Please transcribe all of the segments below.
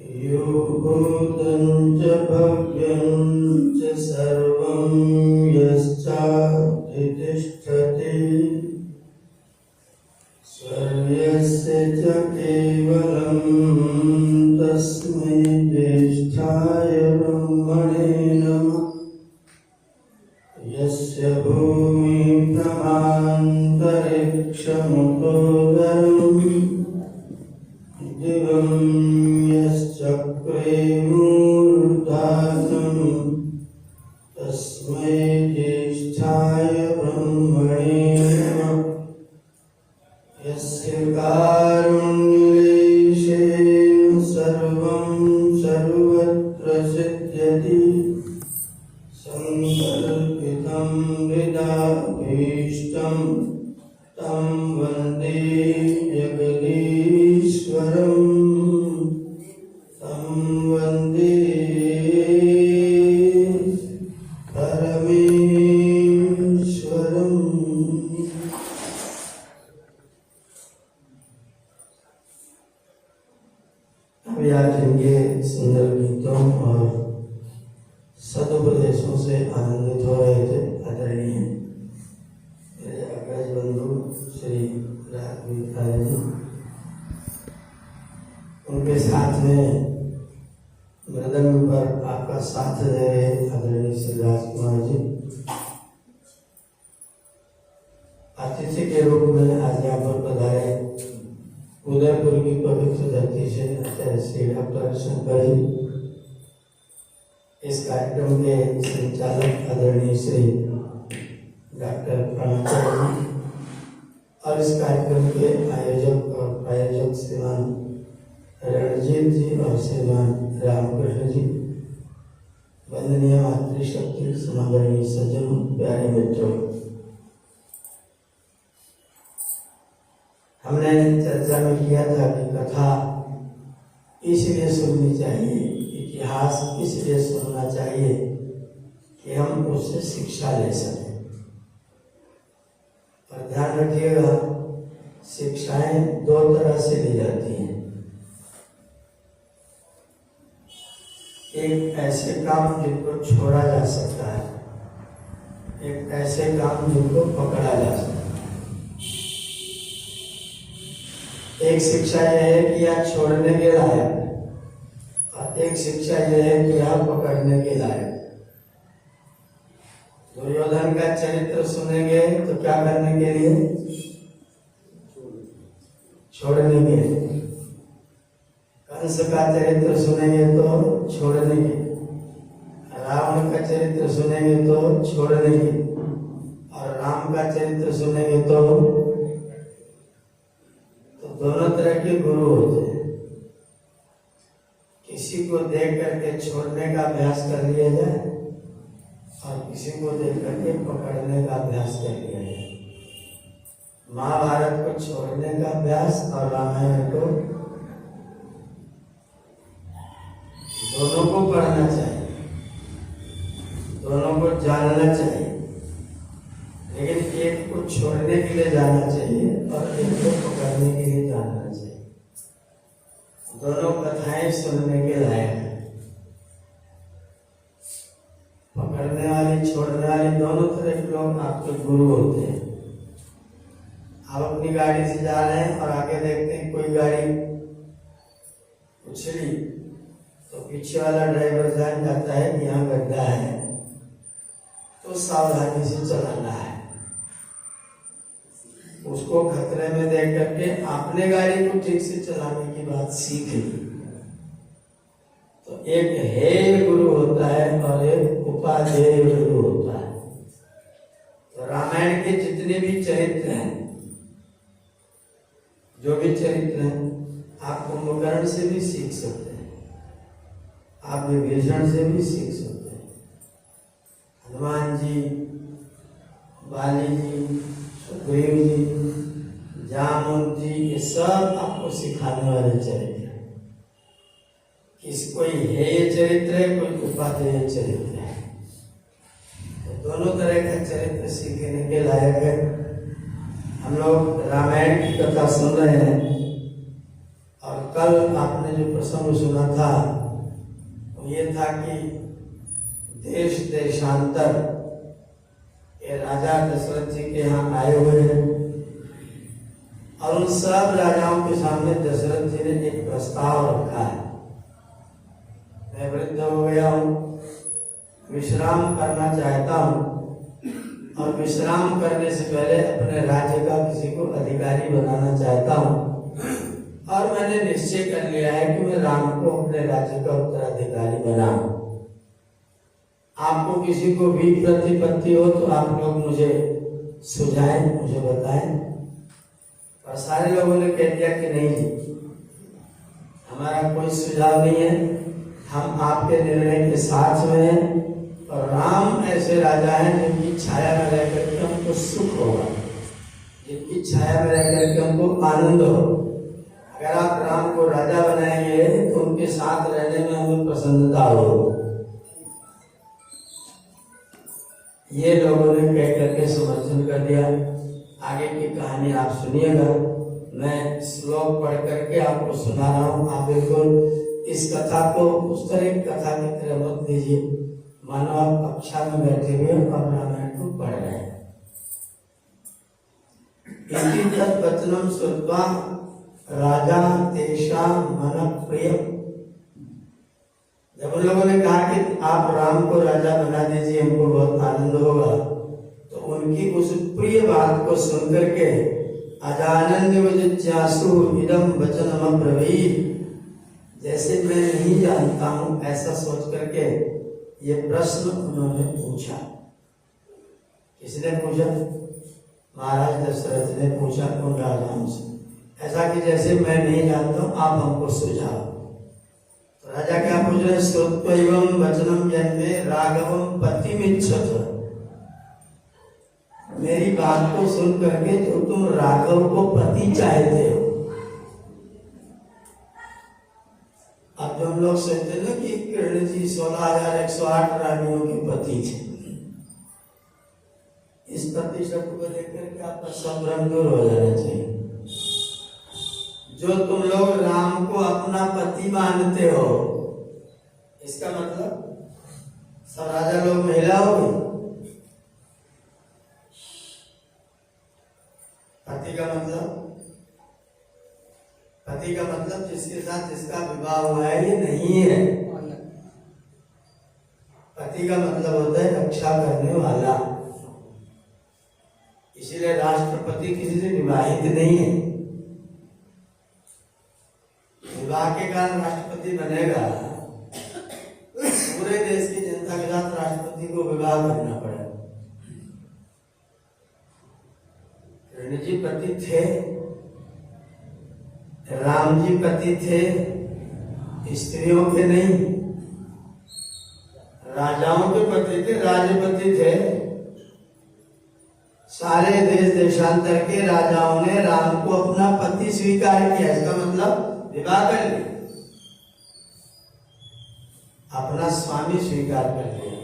यो भूतं च भव्यं च सर्वं यश्चाप्ति तिष्ठति सर्वस्य च केवलं तस्मै ज्येष्ठाय ब्रह्मणे नमः। यस्य भूमि प्रमान्तरिक्षमुतोदरं दिवं यश्चक्रे मूर्धानं तस्मै ज्येष्ठाय ब्रह्मणे नमः। यस्य कारुण्यलेशेन सर्वं सर्वत्र सिद्ध्यति संकल्पितं हृदाभीष्टं तं वन्दे जगदीश्वरं तं वन्दे परमेश्वरम्। अभी आज इनके सुंदर गीतों और सदुपदेशों से आनंदित हो रहे थे आदरणीय मेरे अग्रज बंधु श्री राघवेंद्र जी। उनके साथ में मृदंग पर आपका साथ दे रहे आदरणीय श्री राजकुमार जी अतिथि के रूप में आज यहाँ पर पधारे उदयपुर की पवित्र धरती से आचार्य श्री डॉक्टर शंकर जी, इस कार्यक्रम के संचालक आदरणीय श्री डॉक्टर प्रणचार्य जी और इस कार्यक्रम के आयोजक और प्रायोजक श्रीमान रणजीत जी और श्रीमान रामकृष्ण जी, वंदनीय मातृशक्ति समादरणीय सज्जनों, प्यारे मित्रों, हमने चर्चा में किया था कि कथा इसलिए सुननी चाहिए, इतिहास इसलिए सुनना चाहिए कि हम उससे शिक्षा ले सकें। और ध्यान रखिएगा, शिक्षाएं दो तरह से ली जाती हैं। एक ऐसे काम जिनको छोड़ा जा सकता है, एक ऐसे काम जिनको पकड़ा जा सकता है। एक शिक्षा यह है कि आप छोड़ने के लायक, और एक शिक्षा यह है कि आप पकड़ने के लायक। दुर्योधन का चरित्र सुनेंगे तो क्या करने के लिए? छोड़ने के लिए। कंस का चरित्र सुनेंगे तो छोड़ने के, रावण का चरित्र सुनेंगे तो छोड़ने के, और राम का चरित्र सुनेंगे तो दोनों तरह के गुरु होते हैं। किसी को देख करके छोड़ने का अभ्यास कर लिया जाए और किसी को देख करके पकड़ने का अभ्यास कर लिया जाए। महाभारत को छोड़ने का अभ्यास और रामायण को, दोनों को पढ़ना चाहिए, दोनों को जानना चाहिए, लेकिन एक को छोड़ने के लिए जाना चाहिए और एक को पकड़ने के लिए जाना चाहिए। दोनों कथाएं सुनने के लायक है। पकड़ने वाले छोड़ने वाले दोनों तरह के लोग आपके गुरु होते हैं। आप अपनी गाड़ी से जा रहे हैं और आगे देखते हैं कोई गाड़ी उछली तो पीछे वाला ड्राइवर जान जाता है कि यहाँ गड्ढा है, तो सावधानी से चलाना है। उसको खतरे में देख करके आपने गाड़ी को ठीक से चलाने की बात सीख ली। तो एक हेय गुरु होता है और एक उपाधेय गुरु होता है। तो रामायण के जितने भी चरित्र हैं, जो भी चरित्र हैं, आप कुंभकर्ण से भी सीख सकते हैं, आप विभीषण से भी सीख सकते हैं, हनुमान जी, बाली जी, सुग्रीव जी, जामुन जी, ये सब आपको सिखाने वाले चरित्र हैं। कोई हेय चरित्र है, कोई उपादेय चरित्र है। तो दोनों तरह का चरित्र सीखने के लायक है। हम लोग रामायण की कथा सुन रहे हैं और कल आपने जो प्रसंग सुना था वो ये था कि देश देशांतर ये राजा दशरथ जी के यहाँ आए हुए हैं और उन सब राजाओं के सामने दशरथ जी ने एक प्रस्ताव रखा है। मैं वृद्ध हो गया हूँ, विश्राम करना चाहता हूँ और विश्राम करने से पहले अपने राज्य का किसी को अधिकारी बनाना चाहता हूँ और मैंने निश्चय कर लिया है कि मैं राम को अपने राज्य का उत्तराधिकारी बनाऊं। आपको किसी को भी प्रतिपत्ति हो तो आप लोग मुझे सुझाएं, मुझे बताएं। और सारे लोगों ने कह दिया कि नहीं जी, हमारा कोई सुझाव नहीं है, हम आपके निर्णय के साथ में हैं और राम ऐसे राजा हैं जिनकी छाया में रह करके हमको सुख होगा, जिनकी छाया में रह करके हमको आनंद हो। अगर आप राम को राजा बनाएंगे तो उनके साथ रहने में हमें प्रसन्नता हो। ये लोगों ने कह करके समर्थन कर दिया। आगे की कहानी आप सुनिएगा, मैं श्लोक पढ़ करके आपको सुना रहा हूँ। आप बिल्कुल इस कथा को उस तरह की कथा की तरह मत लीजिए मानो आप कक्षा में बैठे हुए और रामायण को पढ़ रहे हैं। इति तत् वचनम श्रुत्वा राजा तेषा मन प्रिय। जब उन लोगों ने कहा कि आप राम को राजा बना दीजिए, हमको बहुत आनंद होगा, तो उनकी उस प्रिय बात को सुन करके अजानन्य जिज्ञासु इदं वचनम अब्रवीत्, जैसे मैं नहीं जानता हूं ऐसा सोच करके ये प्रश्न उन्होंने पूछा। किसने पूछा? महाराज दशरथ ने पूछा उन राजाओं से, ऐसा कि जैसे मैं नहीं जानता हूं, आप हमको सुझाओ। तो राजा क्या पूछ रहे? श्रुत्वैवं वचनं यन्मे राघवं पतिमिच्छत। मेरी बात को सुन करके जो तुम राघव को पति चाहते हो। अब जो हम लोग सोचते ना कि कृष्ण जी 16,108 रानियों के पति थे, इस प्रतिशत को देख करके आपका सब भ्रम दूर हो जाना चाहिए। जो तुम लोग राम को अपना पति मानते हो, इसका मतलब सब राजा लोग महिला हो गई। पति का मतलब जिसके साथ जिसका विवाह हुआ है ये नहीं है। पति का मतलब होता है रक्षा करने वाला। इसीलिए राष्ट्रपति किसी से विवाहित नहीं है। विवाह के कारण राष्ट्रपति बनेगा, पूरे देश की जनता के साथ राष्ट्रपति को विवाह करना पड़ेगा। कृष्ण जी पति थे, राम जी पति थे, स्त्रियों के नहीं, राजाओं के पति थे, राजपति थे। सारे देश देशांतर के राजाओं ने राम को अपना पति स्वीकार किया। इसका मतलब विवाह कर लिया, अपना स्वामी स्वीकार कर लिया।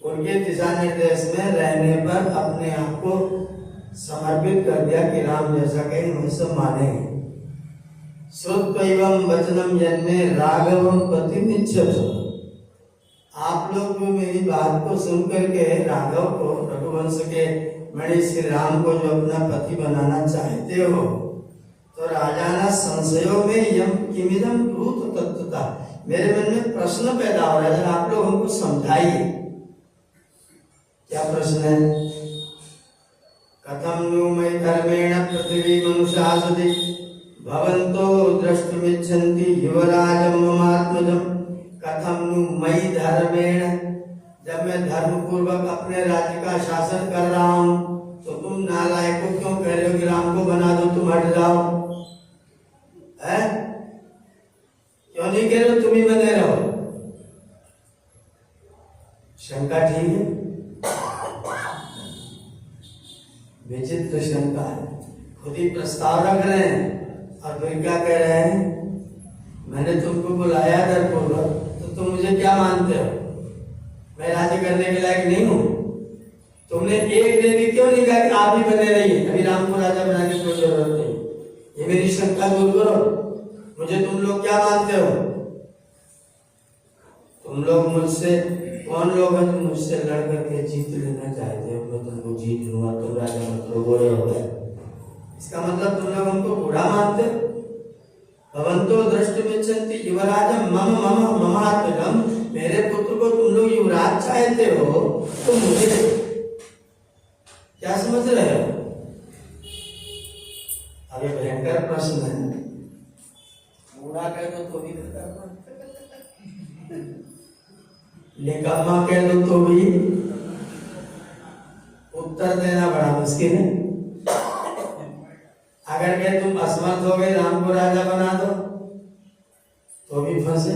उनके दिशा निर्देश में रहने पर अपने आप को समर्पित कर दिया कि राम जैसा कहीं हम सब मानेंगे। श्रुत्वैवं वचनं यन्मे राघवं पतिमिच्छत। आप लोग जो मेरी बात को सुन करके राघव को, रघुवंश के मणि श्री राम को जो अपना पति बनाना चाहते हो, तो राजाना संशयों में यम किमिदं ब्रूत तत्वता। मेरे मन में प्रश्न पैदा हो रहा है, आप लोग हमको समझाइए क्या प्रश्न है। कथम नु मयि धर्मेण पृथ्वी मनुष्यासति भवन्तो द्रष्टुमिच्छन्ति युवराजं ममात्मजं। कथम नु मयि धर्मेण, जब मैं धर्म पूर्वक अपने राज्य का शासन कर रहा हूं तो तुम नालायक को क्यों कह रहे हो कि राम को बना दो, तुम हट जाओ? है क्यों नहीं कह रहे हो? तुम ही बने रहो। शंका ठीक है, विचित्र शंका है। खुद ही प्रस्ताव रख रहे हैं और फिर क्या कह रहे हैं? मैंने तुमको बुलाया धर्मपूर्वक, तो तुम मुझे क्या मानते हो? मैं राज्य करने के लायक नहीं हूं? तुमने एक दिन भी क्यों नहीं कहा कि आप ही बने रहिए, अभी राम को राजा बनाने की कोई जरूरत नहीं? ये मेरी शंका दूर करो। मुझे तुम लोग क्या मानते हो? तुम लोग मुझसे, कौन लोग हैं जो मुझसे लड़ करके जीत लेना चाहते हो? मैं तुमको जीत लूंगा, तुम राजा मतलब बुरे हो गए। इसका मतलब तुम लोग हमको बुरा मानते हो। भवंतो दृष्टुमिच्छन्ति युवराजं मम मम ममात्मजं, मेरे पुत्र को तुम लोग युवराज चाहते हो, तो मुझे क्या समझ रहे हो? अब ये भयंकर प्रश्न है, बुरा कह दो तो भी निकम्मा कह दो तो भी उत्तर देना बड़ा मुश्किल है। अगर कहे तुम असमर्थ हो गए, राम को राजा बना दो, तो भी फंसे।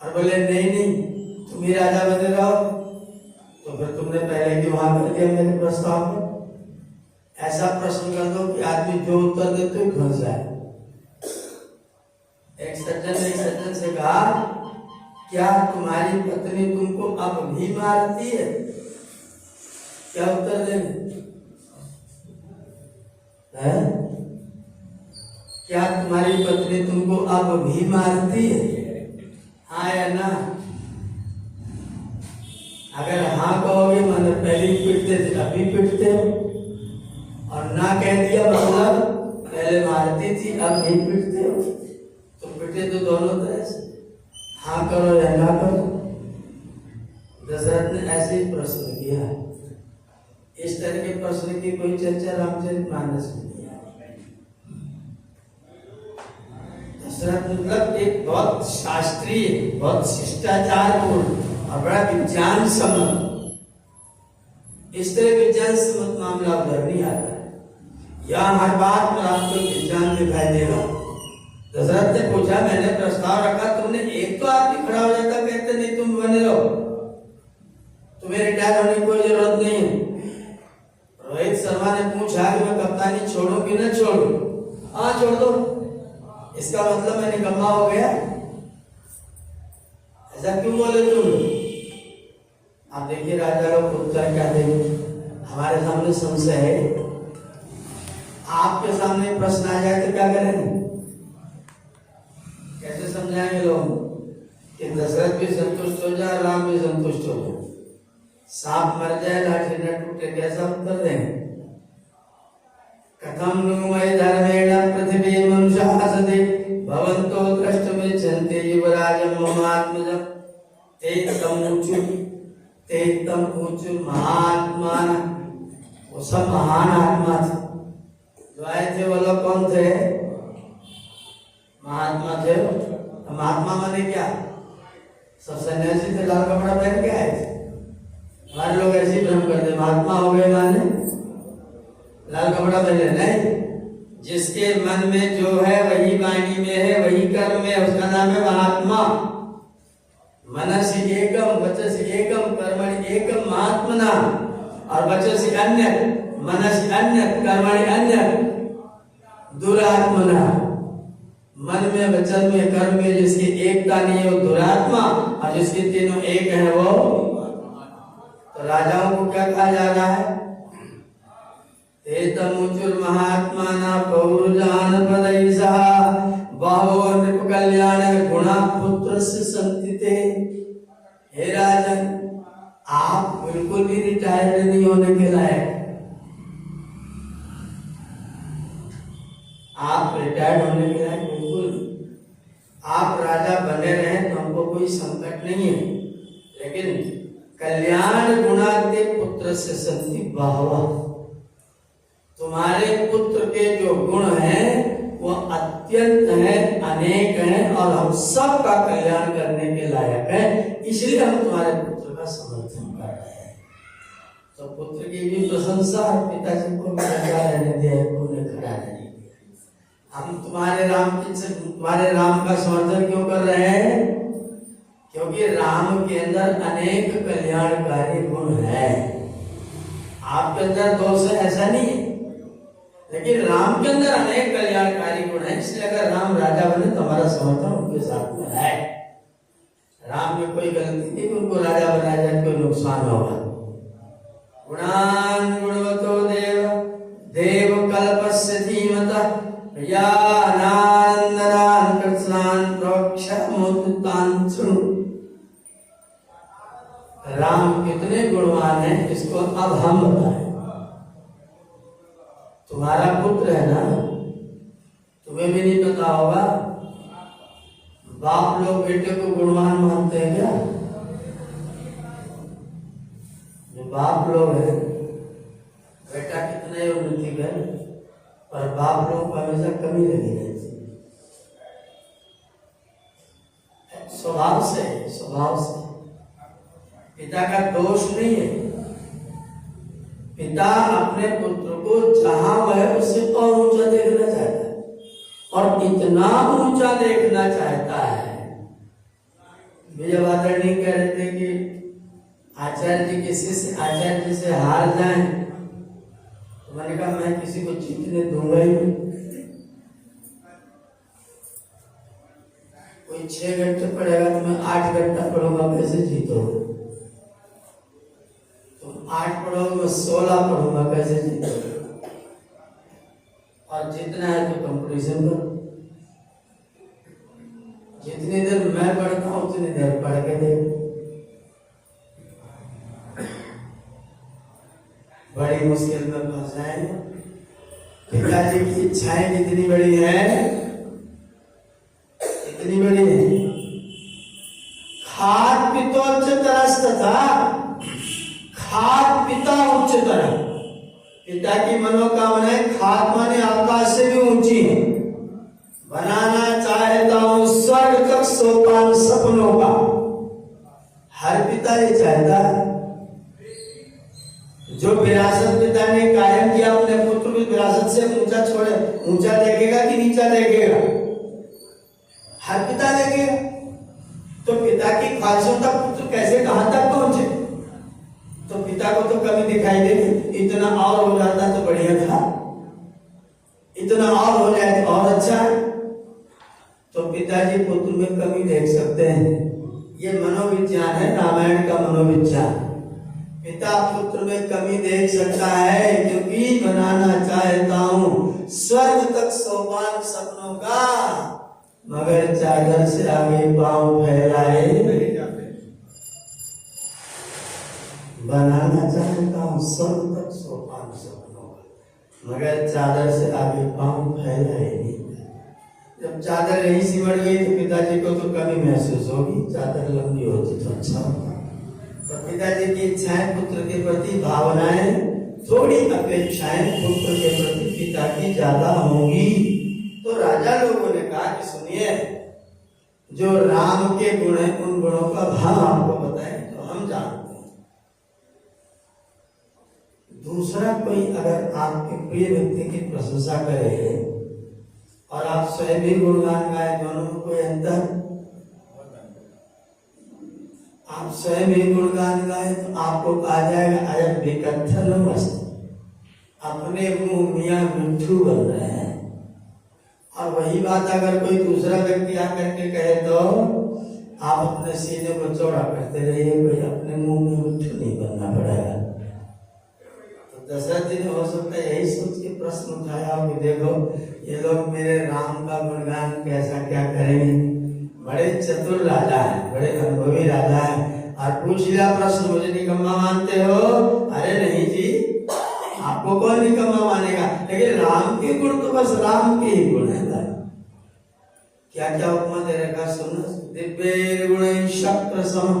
और बोले नहीं नहीं तुम ही राजा बने रहो, तो फिर तुमने पहले क्यों हाँ कर दिया मेरे प्रस्ताव में? ऐसा प्रश्न कर दो कि आदमी जो उत्तर दे तो फंस जाए। एक सज्जन से कहा, क्या तुम्हारी पत्नी तुमको अब भी मारती है? क्या उत्तर देंगे? क्या तुम्हारी पत्नी तुमको अब भी मारती है? हाँ या ना? अगर हाँ कहोगे मतलब पहले पीटते थे अभी पीटते हो, और ना कह दिया मतलब पहले मारती थी अब नहीं पीटते हो, तो पीटे तो दोनों तरह से। हाँ करो या ना करो। दशरथ ने ऐसे ही प्रश्न किया। इस तरह के प्रश्न की कोई चर्चा रामचरितमानस में नहीं है। दशरथ मतलब एक बहुत शास्त्रीय, बहुत शिष्टाचारपूर्ण और बड़ा विज्ञान सम्मत, इस तरह विज्ञान सम्मत मामला उधर नहीं आता है। यहाँ हर बात में आपको विज्ञान दिखाई देगा। दशरथ ने पूछा, मैंने प्रस्ताव रखा, तुमने एक तो आदमी खड़ा हो जाता, कहते नहीं तुम बने रहो, तुम्हें रिटायर होने की कोई जरूरत नहीं है। रोहित शर्मा ने पूछा कि मैं कप्तानी छोड़ूं कि न छोड़ूं? हाँ छोड़ दो। इसका मतलब मैं निकम्मा हो गया? ऐसा क्यों बोले तुम? आप देखिए राजा लोग उत्तर क्या देंगे। हमारे सामने संशय है, आपके सामने प्रश्न आ जाए तो क्या करेंगे? कैसे समझाएंगे लोग कि दशरथ भी संतुष्ट हो जाए, राम भी संतुष्ट हो जाए? सांप मर जाए लाठी न टूटे, कैसा उत्तर देंगे? कथम नु मयि धर्मेण पृथ्वी मनुष्याः सति भवन्तो द्रष्टुमिच्छन्ति युवराजं ममात्मजं तेतम ऊचु महात्मा। वो सब महान आत्मा थे जो आए थे। वो लोग कौन थे? महात्मा थे। महात्मा माने क्या? सब सन्यासी थे, लाल कपड़ा पहन के आए थे। हमारे लोग ऐसे ही भ्रम करते, महात्मा हो गए माने लाल कपड़ा पहले। नहीं, जिसके मन में जो है वही वाणी में है, वही कर्म में, उसका नाम है महात्मा। मनसि एकम वचसि एकम कर्मणि एकम महात्मना, और वचसि अन्य मनसि अन्य कर्मणि अन्य दुरात्मना। मन में, वचन में, कर्म में जिसकी एकता नहीं है वो दुरात्मा, और जिसके तीनों एक है वो। तो राजाओं को क्या कहा जा रहा है? एतमुचुर महात्माना पौरुजान पदैसा बाहो नृप कल्याण गुणा पुत्र से संतिते। हे राजन, आप बिल्कुल भी रिटायर्ड नहीं होने के लायक। आप रिटायर्ड होने के लायक बिल्कुल। आप राजा बने रहे तो हमको कोई संकट नहीं है, लेकिन कल्याण गुणाते पुत्र से संति बाहवा। तुम्हारे पुत्र के जो गुण हैं वो अत्यंत हैं, अनेक हैं, और हम सब का कल्याण करने के लायक है, इसलिए हम तुम्हारे पुत्र का समर्थन कर रहे हैं। तो पुत्र की भी प्रशंसा, पिताजी को भी लगा रहने दिया, उन्हें खड़ा रहने दिया। हम तुम्हारे राम का समर्थन क्यों कर रहे हैं? क्योंकि राम के अंदर अनेक कल्याणकारी गुण है। आपके अंदर दोष है ऐसा नहीं है, लेकिन राम के अंदर अनेक कल्याणकारी गुण है, इसलिए अगर राम राजा बने तो हमारा समर्थन उनके साथ में है। राम में कोई गलती नहीं, उनको राजा बनाया जाए कोई नुकसान होगा। गुणान गुणवतो देव देव कल्पस्य धीमतः यानानंद दर्शनान प्रोक्षामोत्तान सुनु। राम कितने गुणवान है इसको अब हम बताएं। तुम्हारा पुत्र है ना, तुम्हें भी नहीं पता होगा। बाप लोग बेटे को गुणवान मानते हैं क्या? जो बाप लोग हैं, बेटा कितने उन्नति कर, पर बाप लोग को हमेशा कमी लगी रहती है। स्वभाव से पिता का दोष नहीं है। पिता अपने पुत्र को जहां वह उससे और ऊंचा देखना चाहता है, और इतना ऊंचा देखना चाहता है। विजय आदरणीय कह रहे थे कि आचार्य जी के शिष्य आचार्य जी से हार जाएं, तो मैंने कहा मैं किसी को जीतने दूंगा ही नहीं। कोई 6 घंटे पढ़ेगा तो मैं 8 घंटा पढ़ूंगा, कैसे जीतोगे? 8 पढ़ोगे मैं 16 पढ़ूंगा, कैसे जीतोगे? और जितना है तो कंपटीशन करो। जितनी देर मैं पढ़ता हूं उतनी देर पढ़ के देखो। बड़ी मुश्किल में फंस जाए। पिताजी की इच्छाएं कितनी बड़ी है, इतनी बड़ी है। खाद पितोच्च तरस्त था, खाद पिता उच्चतर। पिता की मनोकामनाएं खाद माने आकाश से भी ऊंची है। बनाना चाहता हूं स्वर्ग तक सोपान सपनों का। हर पिता ये चाहता है। जो विरासत पिता ने कायम किया अपने पुत्र की विरासत से ऊंचा छोड़े, ऊंचा देखेगा कि नीचा देखेगा? हर पिता देखेगा। तो पिता की ख्वाहिशों तक पुत्र कैसे कहां तक पहुंचे? तो पिता को तो कभी दिखाई देगी। इतना और हो जाता तो बढ़िया था, इतना और हो जाए तो और अच्छा है। तो पिताजी पुत्र में कमी देख सकते हैं। ये मनोविज्ञान है, रामायण का मनोविज्ञान। पिता पुत्र में कमी देख सकता है, क्योंकि बनाना चाहता हूं स्वर्ग तक सोपान सपनों का, मगर चादर से आगे पांव फैलाए। बनाना चाहता हूं स्वर्ग तक सोपान सपनों का, मगर चादर से आगे पांव फैलाए नहीं। जब चादर यहीं सिमट गई तो पिताजी को तो कमी महसूस होगी। चादर लंबी होती तो अच्छा होता। तो पिताजी की इच्छाएं, पुत्र के प्रति भावनाएं, थोड़ी अपेक्षाएं पुत्र के प्रति पिता की ज्यादा होंगी। तो राजा लोगों ने कहा कि सुनिए, जो राम के गुण है उन गुणों का भाव आपको बताएं तो हम जानते हैं। दूसरा कोई अगर आपके प्रिय व्यक्ति की प्रशंसा करे और आप स्वयं भी गुणगान गाए, दोनों में कोई अंतर? आप स्वयं भी गुणगान गाए तो आपको कहा जाएगा अयम विकथन मस्त, अपने मुंह मियां मिट्ठू बन रहे हैं। और वही बात अगर कोई दूसरा व्यक्ति आकर के कहे तो आप अपने सीने को चौड़ा करते रहिए, कोई अपने मुंह में मिट्ठू नहीं बनना पड़ेगा। तो दशरथ जी ने हो सकता है यही सोच के प्रश्न उठाया कि देखो ये लोग मेरे राम का गुणगान कैसा क्या करेंगे। बड़े चतुर राजा है, बड़े अनुभवी राजा है। और पूछ लिया प्रश्न, मुझे निकम्मा मानते हो? अरे नहीं जी, आपको कौन निकम्मा मानेगा, लेकिन राम के गुण तो बस राम के ही गुण है। क्या क्या उपमा दे रखा सुनो। दिव्य गुण शक्र सम,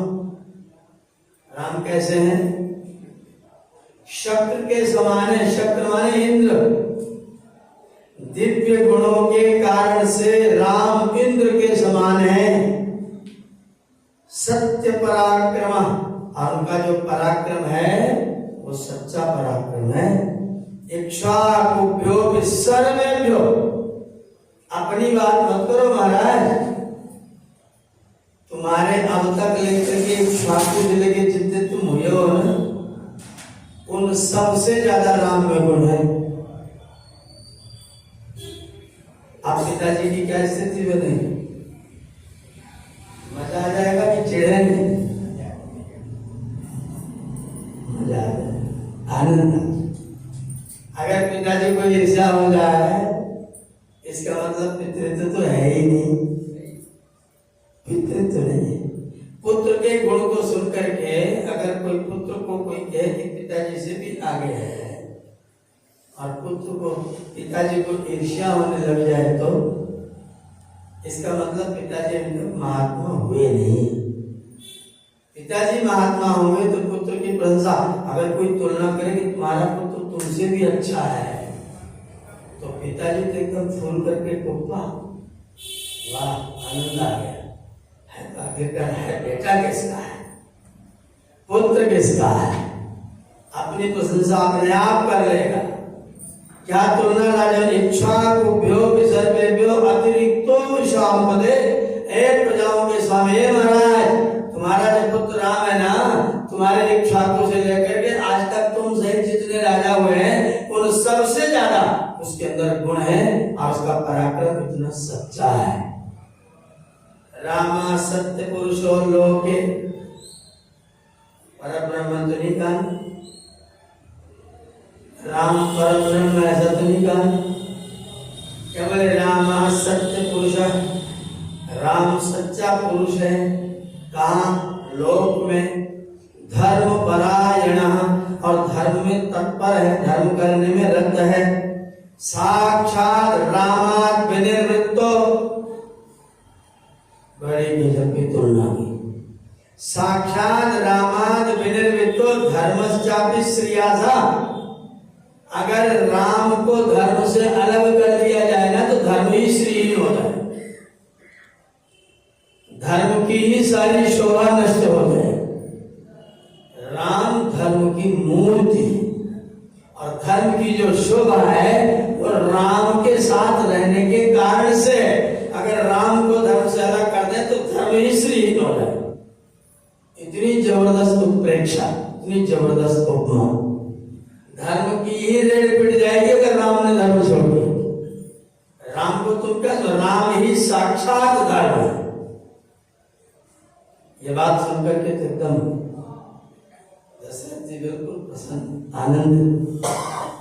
राम कैसे हैं? शक्र के समान है। शक्र माने इंद्र। दिव्य गुणों के कारण से राम इंद्र के समान है। सत्य पराक्रम, और उनका जो पराक्रम है वो सच्चा पराक्रम है। इक्ष्वाकुभ्यो सर्वेभ्यो, अपनी बात मत करो महाराज, तुम्हारे अब तक लेकर के इक्ष्वाकु जिले के जितने तुम हुए हो ना, उन सबसे ज्यादा राम में गुण है। आप पिताजी की क्या स्थिति बनेगी? मजा आ जाएगा कि चिढ़ेंगे? मजा आ जाएगा, आनंद। अगर पिताजी को ईर्ष्या हो जाए इसका मतलब पितृत्व तो है ही नहीं। अस्तित्व नहीं है। पुत्र के गुण को सुनकर के अगर कोई पुत्र को कोई कहे कि पिताजी से भी आगे है, और पुत्र को पिताजी को ईर्ष्या होने लग जाए, तो इसका मतलब पिताजी अभी तक महात्मा हुए नहीं। पिताजी महात्मा होंगे तो पुत्र की प्रशंसा, अगर कोई तुलना करे कि तुम्हारा पुत्र तुमसे भी अच्छा है, तो पिताजी तो एकदम फूल करके टोपा, वाह आनंद आ गया है। तो आखिरकार है बेटा किसका है, पुत्र किसका है, अपनी प्रशंसा अपने आप कर लेगा। क्या तुलना राजन इच्छा को सर्वेभ्यो अतिरिक्तो विशांपदे, ए प्रजाओं के स्वामी महाराज, तुम्हारा जो पुत्र राम है ना, तुम्हारे इच्छाकों से लेकर के आज तक तुम सहित जितने राजा हुए हैं उन सबसे ज्यादा उसके अंदर गुण है और उसका पराक्रम इतना सच्चा है। रामा सत्य पुरुषो लोके, परब्रह्म तो नहीं कहा, राम परब्रह्म ऐसा तो नहीं कहा, क्या बोले राम सत्य पुरुष, राम सच्चा पुरुष है। कहा लोक में, धर्म परायण, और धर्म में तत्पर है, धर्म करने में रत है। साक्षात रामात् विनिवृत्तो, बड़ी गजब की तुलना की, साक्षात रामात् विनिवृत्तो धर्मश्चापि श्रेयसा। अगर राम को धर्म से अलग कर दिया जाए ना तो धर्म ही श्रीहीन होता है, धर्म की ही सारी शोभा नष्ट हो जाए। राम धर्म की मूर्ति, और धर्म की जो शोभा है वो राम के साथ रहने के कारण से, अगर राम को धर्म से अलग कर दे तो धर्म ही श्रीहीन हो जाए। इतनी जबरदस्त उत्प्रेक्षा, इतनी जबरदस्त उपमा, धर्म की ही रेड पिट जाएगी अगर राम ने धर्म छोड़ दिया। राम को तुम क्या, राम ही साक्षात धर्म है। ये बात सुनकर के तो एकदम दशरथ जी बिल्कुल प्रसन्न, आनंद।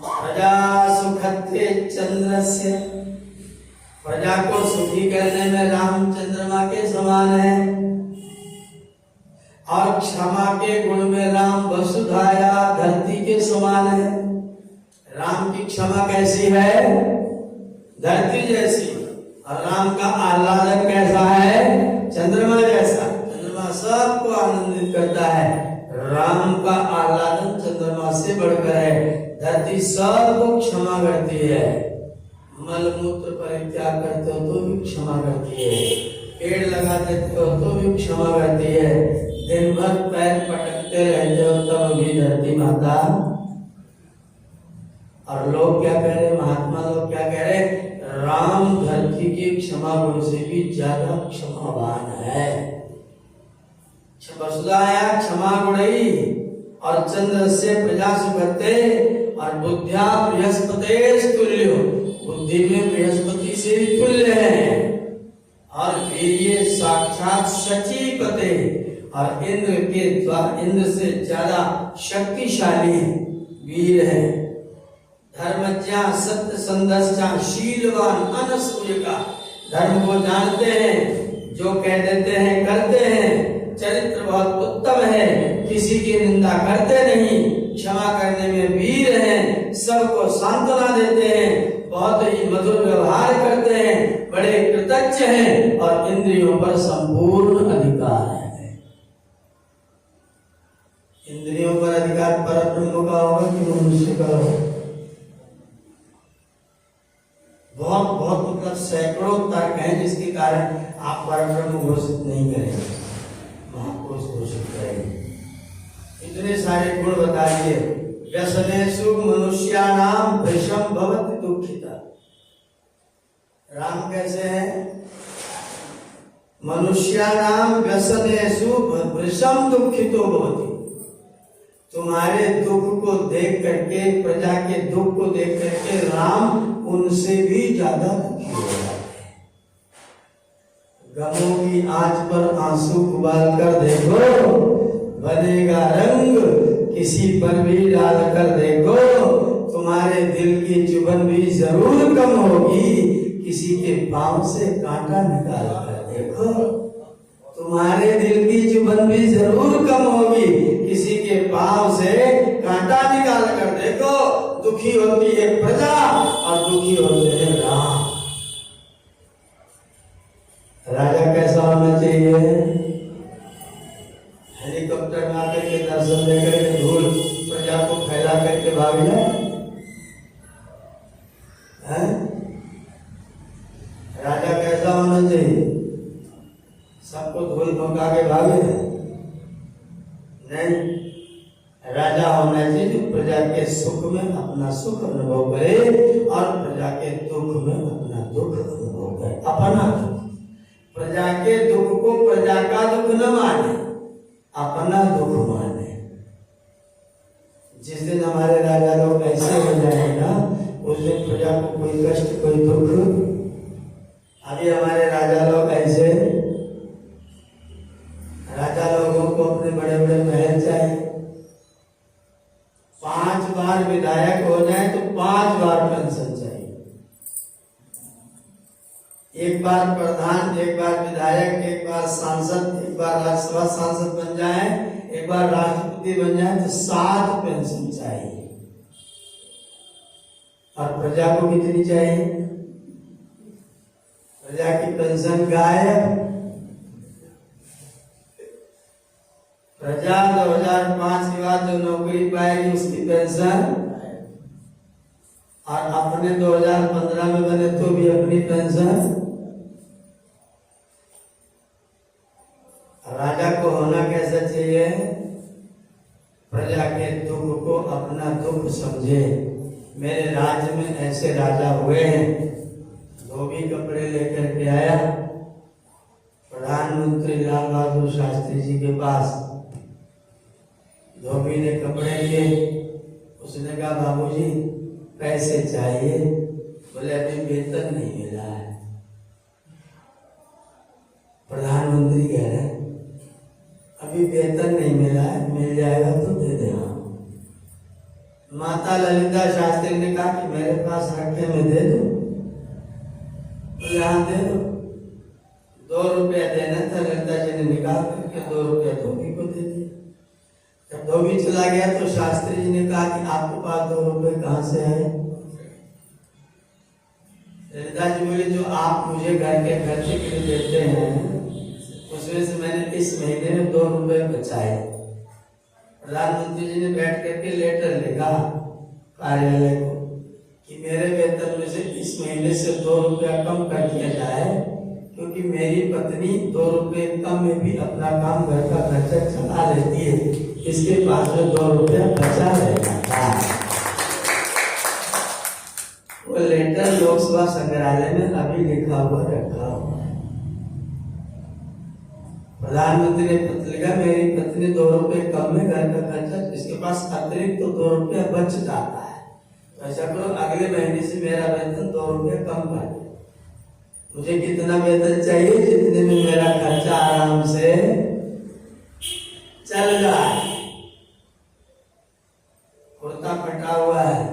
प्रजा सुखते चंद्रस्य, प्रजा को सुखी करने में राम चंद्रमा के समान है, और क्षमा के गुण में राम वसुधाया धरती के समान है। राम की क्षमा कैसी है, धरती जैसी, और राम का आह्लादन कैसा है, चंद्रमा जैसा। चंद्रमा सबको आनंदित करता है, राम का आह्लादन चंद्रमा से बढ़कर है। धरती सबको क्षमा करती है, मल मूत्र परित्याग करते हो तो भी क्षमा करती है, पेड़ लगा देते हो तो भी क्षमा करती है, दिन भर पैर पटकते रहते हो तब भी धरती माता। और लोग क्या कह रहे, महात्मा लोग क्या कह रहे, राम धरती की क्षमा गुण से भी ज्यादा क्षमावान है। वसुधाया क्षमा गुणई, और चंद्र से प्रजा सुखते, और बुद्धिया बृहस्पति तुल्य, बुद्धि में बृहस्पति से भी तुल्य है। और वीर्य साक्षात शचीपते, और इंद्र के द्वारा, इंद्र से ज्यादा शक्तिशाली वीर है। धर्मज्ञा सत्य संदस्या शीलवान अनसूय का, धर्म को जानते हैं, जो कह देते हैं करते हैं, चरित्र बहुत उत्तम है, किसी की निंदा करते नहीं, क्षमा करने में वीर हैं, सबको सांत्वना देते हैं, बहुत ही मधुर व्यवहार करते हैं, बड़े कृतज्ञ हैं, और इंद्रियों पर संपूर्ण अधिकार है। इंद्रियों पर अधिकार परब्रह्म का होगा कि मनुष्य का होगा? बहुत बहुत मतलब सैकड़ों तर्क हैं जिसके कारण आप परब्रह्म घोषित नहीं करेंगे, महापुरुष घोषित करेंगे। इतने सारे गुण बता दिए। व्यसनेषु मनुष्याणाम भृशं भवति दुःखिता। राम कैसे है, मनुष्याणाम व्यसनेषु भृशं दुःखितो भवति। तुम्हारे दुख को देख करके, प्रजा के दुख को देख करके राम उनसे भी ज्यादा दुखी हो जाते हैं। गमों की आंच पर आंसू उबाल कर देखो, बनेगा रंग, किसी पर भी डाल कर देखो, तुम्हारे दिल की चुभन भी जरूर कम होगी, किसी के पांव से कांटा निकाल कर देखो, तुम्हारे दिल की चुभन भी जरूर कम होगी। किसी के पांव से कांटा निकाल कर देखो, दुखी होती है प्रजा और दुखी होते हैं राम। राजा कैसा होना चाहिए? हेलीकॉप्टर में आकर के दर्शन देकर के धूल प्रजा को फैला करके भाग जाए? राजा कैसा होना चाहिए? सबको धूल भगा के भागे? नहीं, राजा होना चाहिए जो प्रजा के सुख में अपना सुख अनुभव करे और प्रजा के दुख में अपना दुख अनुभव करे। अपना दुख, प्रजा के दुख को प्रजा का दुख न माने, अपना दुख माने। जिस दिन हमारे राजा लोग ऐसे हो जाएगा उस दिन प्रजा को कोई कष्ट कोई दुख। अभी हमारे राजा लोग ऐसे, राजा लोगों को अपने बड़े बड़े महल चाहिए, 5 बार विधायक हो जाए तो 5 बार पेंशन चाहिए। एक बार प्रधान, एक बार विधायक, एक बार सांसद, एक बार राज्यसभा सांसद बन जाए, एक बार राष्ट्रपति बन जाए तो 7 पेंशन चाहिए। और प्रजा को कितनी चाहिए? प्रजा की पेंशन गायब। प्रजा 2005 के बाद जो नौकरी पाएगी उसकी पेंशन, और अपने 2015 में बने तो भी अपनी पेंशन। राजा को होना कैसा चाहिए? प्रजा के दुख को अपना दुख समझे। मेरे राज्य में ऐसे राजा हुए हैं, धोबी कपड़े लेकर के आया प्रधानमंत्री लाल बहादुर शास्त्री जी के पास। धोबी ने कपड़े लिए, उसने कहा बाबूजी पैसे चाहिए। बोले अभी वेतन नहीं मिला है। प्रधानमंत्री कह रहे अभी वेतन नहीं मिला है, मिल जाएगा तो दे देना। माता ललिता शास्त्री ने कहा कि मेरे पास रखे में दे दो। बोले हाँ दे दो। 2 रुपया देना था, ललिता जी ने निकाल करके 2 रुपया धोबी को दे दिया। जब धोबी चला गया तो शास्त्री जी ने कहा कि आपके पास 2 रुपए कहाँ से आए? ललिता जी बोली जो आप मुझे घर के खर्चे के लिए देते हैं उसमें से मैंने इस महीने में 2 रुपए बचाए। प्रधानमंत्री जी ने बैठ करके लेटर लिखा कार्यालय को कि मेरे वेतन में से इस महीने से 2 रुपया कम कर दिया जाए, क्योंकि मेरी पत्नी 2 रुपए कम में भी अपना काम घर का खर्चा चला लेती है, इसके पास में 2 रुपया बचा रहता था। वो लेटर लोकसभा संग्रहालय में अभी लिखा हुआ रखा हुआ है। प्रधानमंत्री ने पत्र लिखा मेरी पत्नी 2 रुपए कम में घर का खर्चा, इसके पास अतिरिक्त तो 2 रुपया बच जाता है, तो ऐसा करो अगले महीने से मेरा वेतन 2 रुपया कम कर दो। मुझे कितना वेतन चाहिए? जितने में मेरा खर्चा आराम से चल जाए। कुर्ता फटा हुआ है,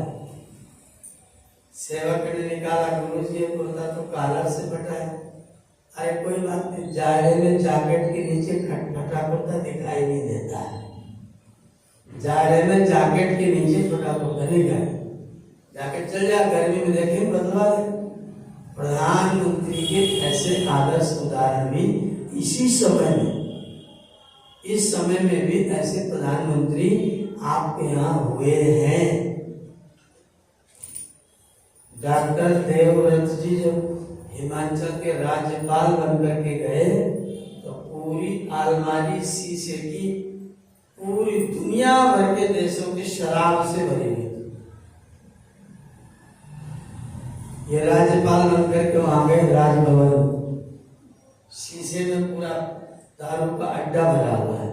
सेवक ने निकाला, गुरुजी ये कुर्ता तो कॉलर से फटा है। अरे कोई बात नहीं, जाड़े में जैकेट के नीचे फटा कुर्ता दिखाई नहीं देता है। जाड़े में जैकेट के नीचे फटा कुर्ता नहीं गया, जैकेट चल जाए, गर्मी में देखें बदलवा दे। प्रधानमंत्री के ऐसे आदर्श उदाहरण भी इसी समय में, इस समय में भी ऐसे प्रधानमंत्री आपके यहाँ हुए हैं। डॉक्टर देवव्रत जी जब हिमाचल के राज्यपाल बनकर के गए तो पूरी अलमारी शीशे की पूरी दुनिया भर के देशों की शराब से भरी हुई थी। ये राज्यपाल बनकर के वहां गए राजभवन, शीशे में पूरा दारू का अड्डा भरा हुआ है,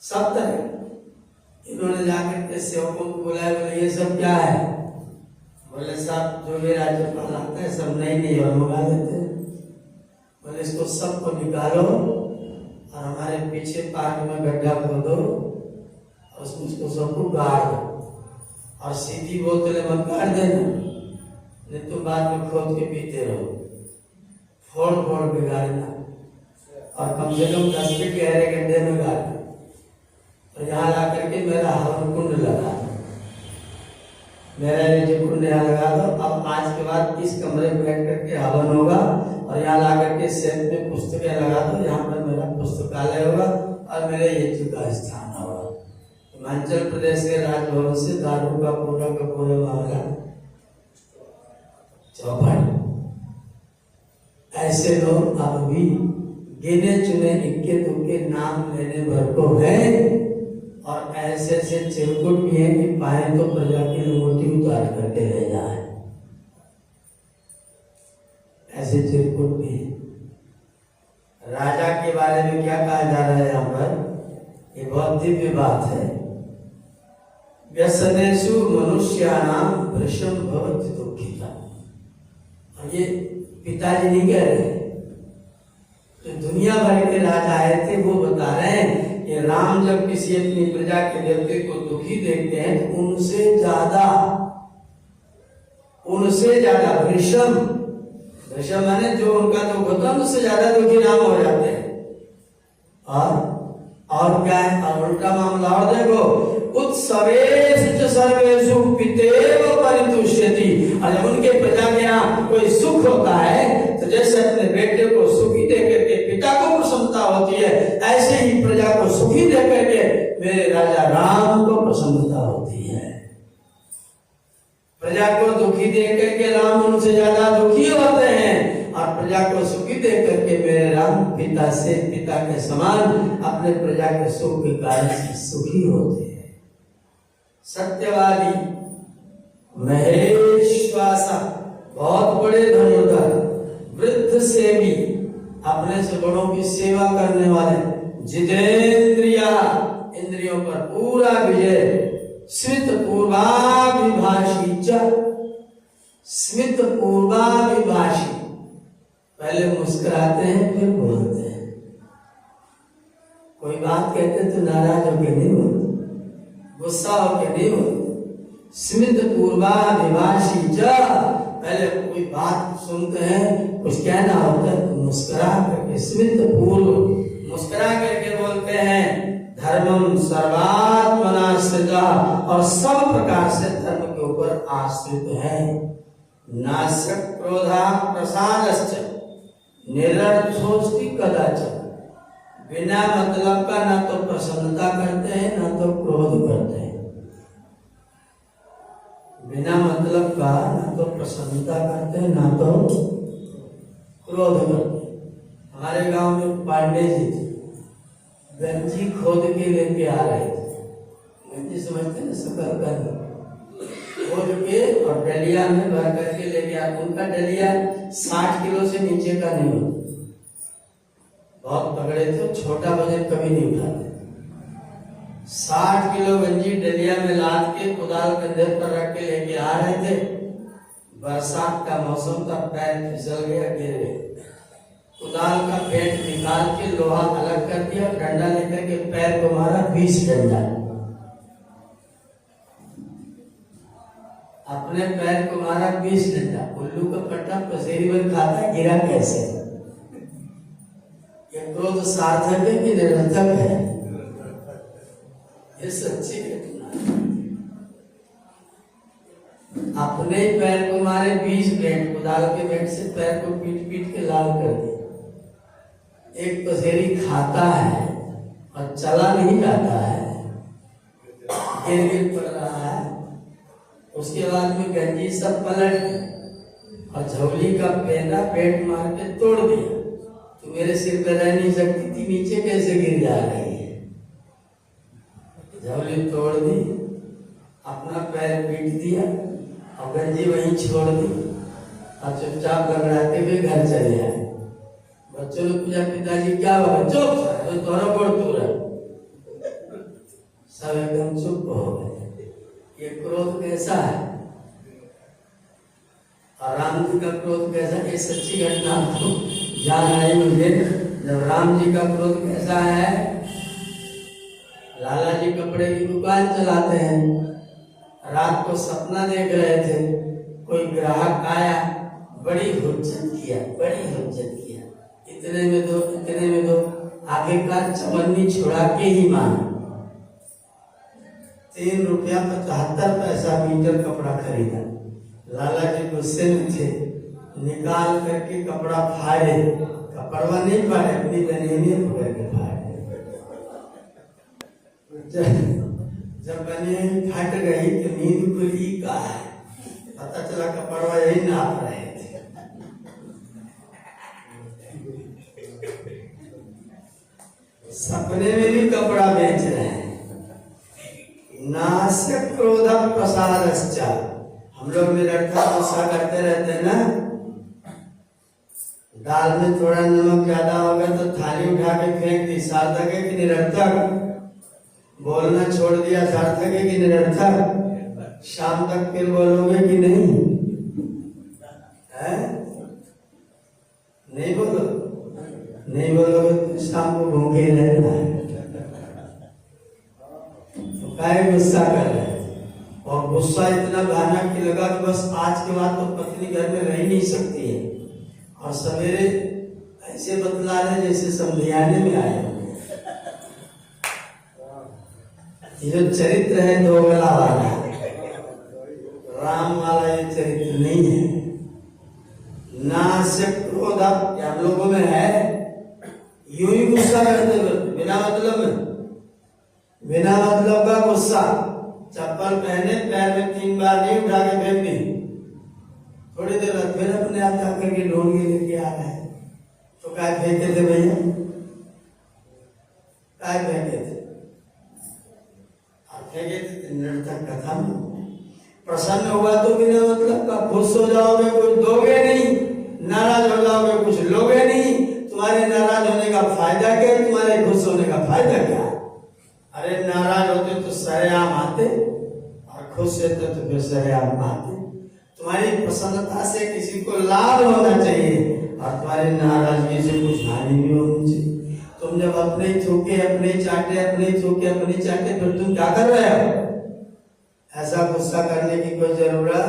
सब तरह। इन्होंने जाकर के सेवकों को बुलाया, बोले ये सब क्या है? बोले साहब जो भी राज्यपाल आता है सब नई नई और मंगा देते हैं। बोले इसको सबको निकालो और हमारे पीछे पार्क में गड्ढा खोदो और उसमें इसको सबको गाड़ दो, और सीधी बोतलें मत गाड़ देना, नहीं तो बाद में खोद के पीते रहो, फोड़ फोड़ के गाड़ना। और कम से कम 10 फीट गहरे गड्ढे में गाड़ और यहाँ ला करके मेरा हवन कुंड लगा, मेरा ये जो कुंड यहाँ लगा दो। अब आज के बाद इस कमरे में बैठ करके हवन होगा और यहाँ ला करके सेल्फ में पुस्तकें लगा दो, यहाँ पर मेरा पुस्तकालय होगा और मेरे यज्ञ का स्थान होगा। हिमाचल प्रदेश के राजभवन से दारू का पूरा मामला चौपट। ऐसे लोग अब भी गिने चुने इक्के दुक्के नाम लेने भर को है और ऐसे ऐसे चिरकुट भी है कि पाए तो प्रजा की लंगोटी उतार करके ले जाए, ऐसे चिरकुट भी है। राजा के बारे में क्या कहा जा रहा है यहाँ पर, ये बहुत दिव्य बात है। व्यसनेषु मनुष्याणाम वृषम भवति दुःखिता। और ये पिताजी नहीं कह रहे, जो दुनिया भर के राजा आए थे वो बता रहे हैं कि राम जब किसी अपनी प्रजा के देवते को दुखी देखते हैं तो उनसे ज्यादा वृषम माने जो उनका जो गौतम उससे ज्यादा दुखी राम हो जाते हैं। और क्या है, और उल्टा मामला और देखो, उत्सवेषु सर्वेषु पितेव परितुष्यति। और जब उनके प्रजा के यहाँ कोई सुख होता है तो जैसे अपने बेटे को सुखी देख करके पिता को प्रसन्नता होती है, ऐसे ही प्रजा को सुखी देख करके मेरे राजा राम को प्रसन्नता होती है। प्रजा को दुखी देख करके राम उनसे ज्यादा दुखी होते हैं और प्रजा को सुखी देख करके मेरे राम पिता के समान अपने प्रजा के सुख के कारण से सुखी होते हैं। सत्यवादी महेश्वासा, बहुत बड़े धनुर्धर, वृद्ध सेवी, अपने से बड़ों की सेवा करने वाले, जितेंद्रिया, इंद्रियों पर पूरा विजय, स्मित पूर्वाभिभाषी, स्मित पूर्वाभिभाषी, पहले मुस्कुराते हैं फिर बोलते हैं। कोई बात कहते तो नाराज होके नहीं बोलते, गुस्सा होके नहीं बोलते। स्मित पूर्वाभिभाषी, पहले कोई बात सुनते हैं, कुछ कहना होता है तो मुस्कुरा करके, स्मित पूर्व, मुस्कुरा करके बोलते हैं। धर्मम सर्वात्मनाश्रिता, और सब प्रकार से धर्म के ऊपर आश्रित है। नाशक क्रोधा प्रसादश्च, निरर्थोस्ति कदाचन, बिना मतलब का ना तो प्रसन्नता करते हैं ना तो क्रोध करते हैं। बिना मतलब का ना तो प्रसन्नता करते हैं ना तो क्रोध करते हैं। हमारे गांव में पांडे जी थे, गंजी खोद के लेके आ रहे थे। गंजी समझते हैं ना, सकल गंज खोद के और डलिया में भर करके लेके आ। उनका डलिया 60 किलो से नीचे का नहीं होता, बहुत तगड़े थे, छोटा वजन कभी नहीं उठाते। 60 किलो गंजी डलिया में लाद के कुदाल कंधे पर रख के लेके आ रहे थे। बरसात का मौसम था, पैर फिसल गया, गिर गए। कुदाल का पेट निकाल के लोहा अलग कर दिया, डंडा लेकर के पैर को मारा, 20 डंडा। अपने पैर को मारा 20 डंडा। उल्लू का पट्टा पसेरी में खाता, गिरा कैसे? ये क्रोध सार्थक है कि निरर्थक है? ये सच्ची घटना है। अपने पैर को मारे 20 बेट, कुदाल के बेट से पैर को पीट पीट के लाल कर दिया। एक पसेरी खाता है और चला नहीं जाता है, गिर गिर पड़ रहा है। उसके बाद में गंजी सब पलट और झोली का पेंदा पेट मार के तोड़ दिया। तो मेरे सिर पे रह नहीं सकती थी, नीचे कैसे गिर जा रही है? झोली तोड़ दी, अपना पैर पीट दिया और गंजी वहीं छोड़ दी और चुपचाप लड़ाते हुए घर चले आए। बच्चों ने पूछा, पिताजी क्या हुआ? चुप, तो दोनों को तोड़ा। सब एकदम चुप हो गए। ये क्रोध कैसा है और राम जी का क्रोध कैसा? ये सच्ची घटना तो याद आई मुझे। जब राम जी का क्रोध कैसा है, लाला जी कपड़े की दुकान चलाते हैं, रात को सपना देख रहे थे, कोई ग्राहक आया, बड़ी हुज्जत किया, इतने में दो आगे का चवन्नी छुड़ा के ही माना। 3 रुपया 75 पैसा मीटर कपड़ा खरीदा। लाला जी गुस्से में थे, निकाल करके कपड़ा फाड़े, कपड़वा नहीं फाड़े, अपनी बनियानी पकड़ के फाड़े। जब बनियानी फट गई तो नींद खुली, कहा है पता चला कपड़वा यही नाप रहे थे। सपने में भी कपड़ा बेच रहे हैं। नास्य क्रोध प्रसादश्च, हम लोग निरर्थक गुस्सा करते रहते हैं ना। दाल में थोड़ा नमक ज्यादा हो गया तो थाली उठा के फेंक दी, सार्थक है कि निरर्थक? बोलना छोड़ दिया, सार्थक है कि निरर्थक? शाम तक फिर बोलोगे कि नहीं? है? नहीं बोलो, नहीं बोलोगे तो शाम को भूखे रहना है। तो काहे गुस्सा कर रहे हैं? और गुस्सा इतना भयानक कि लगा कि बस आज के बाद तो पत्नी घर में रह नहीं सकती है। और सवेरे ऐसे बतला रहे जैसे समझियाने में आए। ये जो चरित्र है दोगला वाला, राम वाला ये चरित्र नहीं है। नास्य क्रोध हम लोगों में है, यूं ही गुस्सा करते बिना मतलब में, बिना मतलब का गुस्सा। चप्पल पहने पैर में 3 बार नहीं उठा के फेंक दी, थोड़ी देर बाद फिर अपने आप जाकर के ढूंढ के लेके आ रहा है। तो क्या फेंके थे भैया? क्या फेंके थे? फेंके थे निरर्थक कथा। प्रसन्न हुआ तो बिना मतलब का, खुश हो जाओगे कुछ दोगे नहीं, नाराज हो जाओगे कुछ लोगे नहीं। तुम्हारे नाराज होने का फायदा क्या? तुम्हारे खुश होने का फायदा क्या? अरे नाराज होते तो सरेआम आते और खुश होते तो फिर सरेआम आते। तुम्हारी प्रसन्नता से किसी को लाभ होना चाहिए और तुम्हारी नाराजगी से कुछ हानि भी होनी चाहिए। तुम जब अपने थूके अपने चाटे, अपने थूके अपने चाटे, फिर तुम क्या कर रहे हो? ऐसा गुस्सा करने की कोई जरूरत?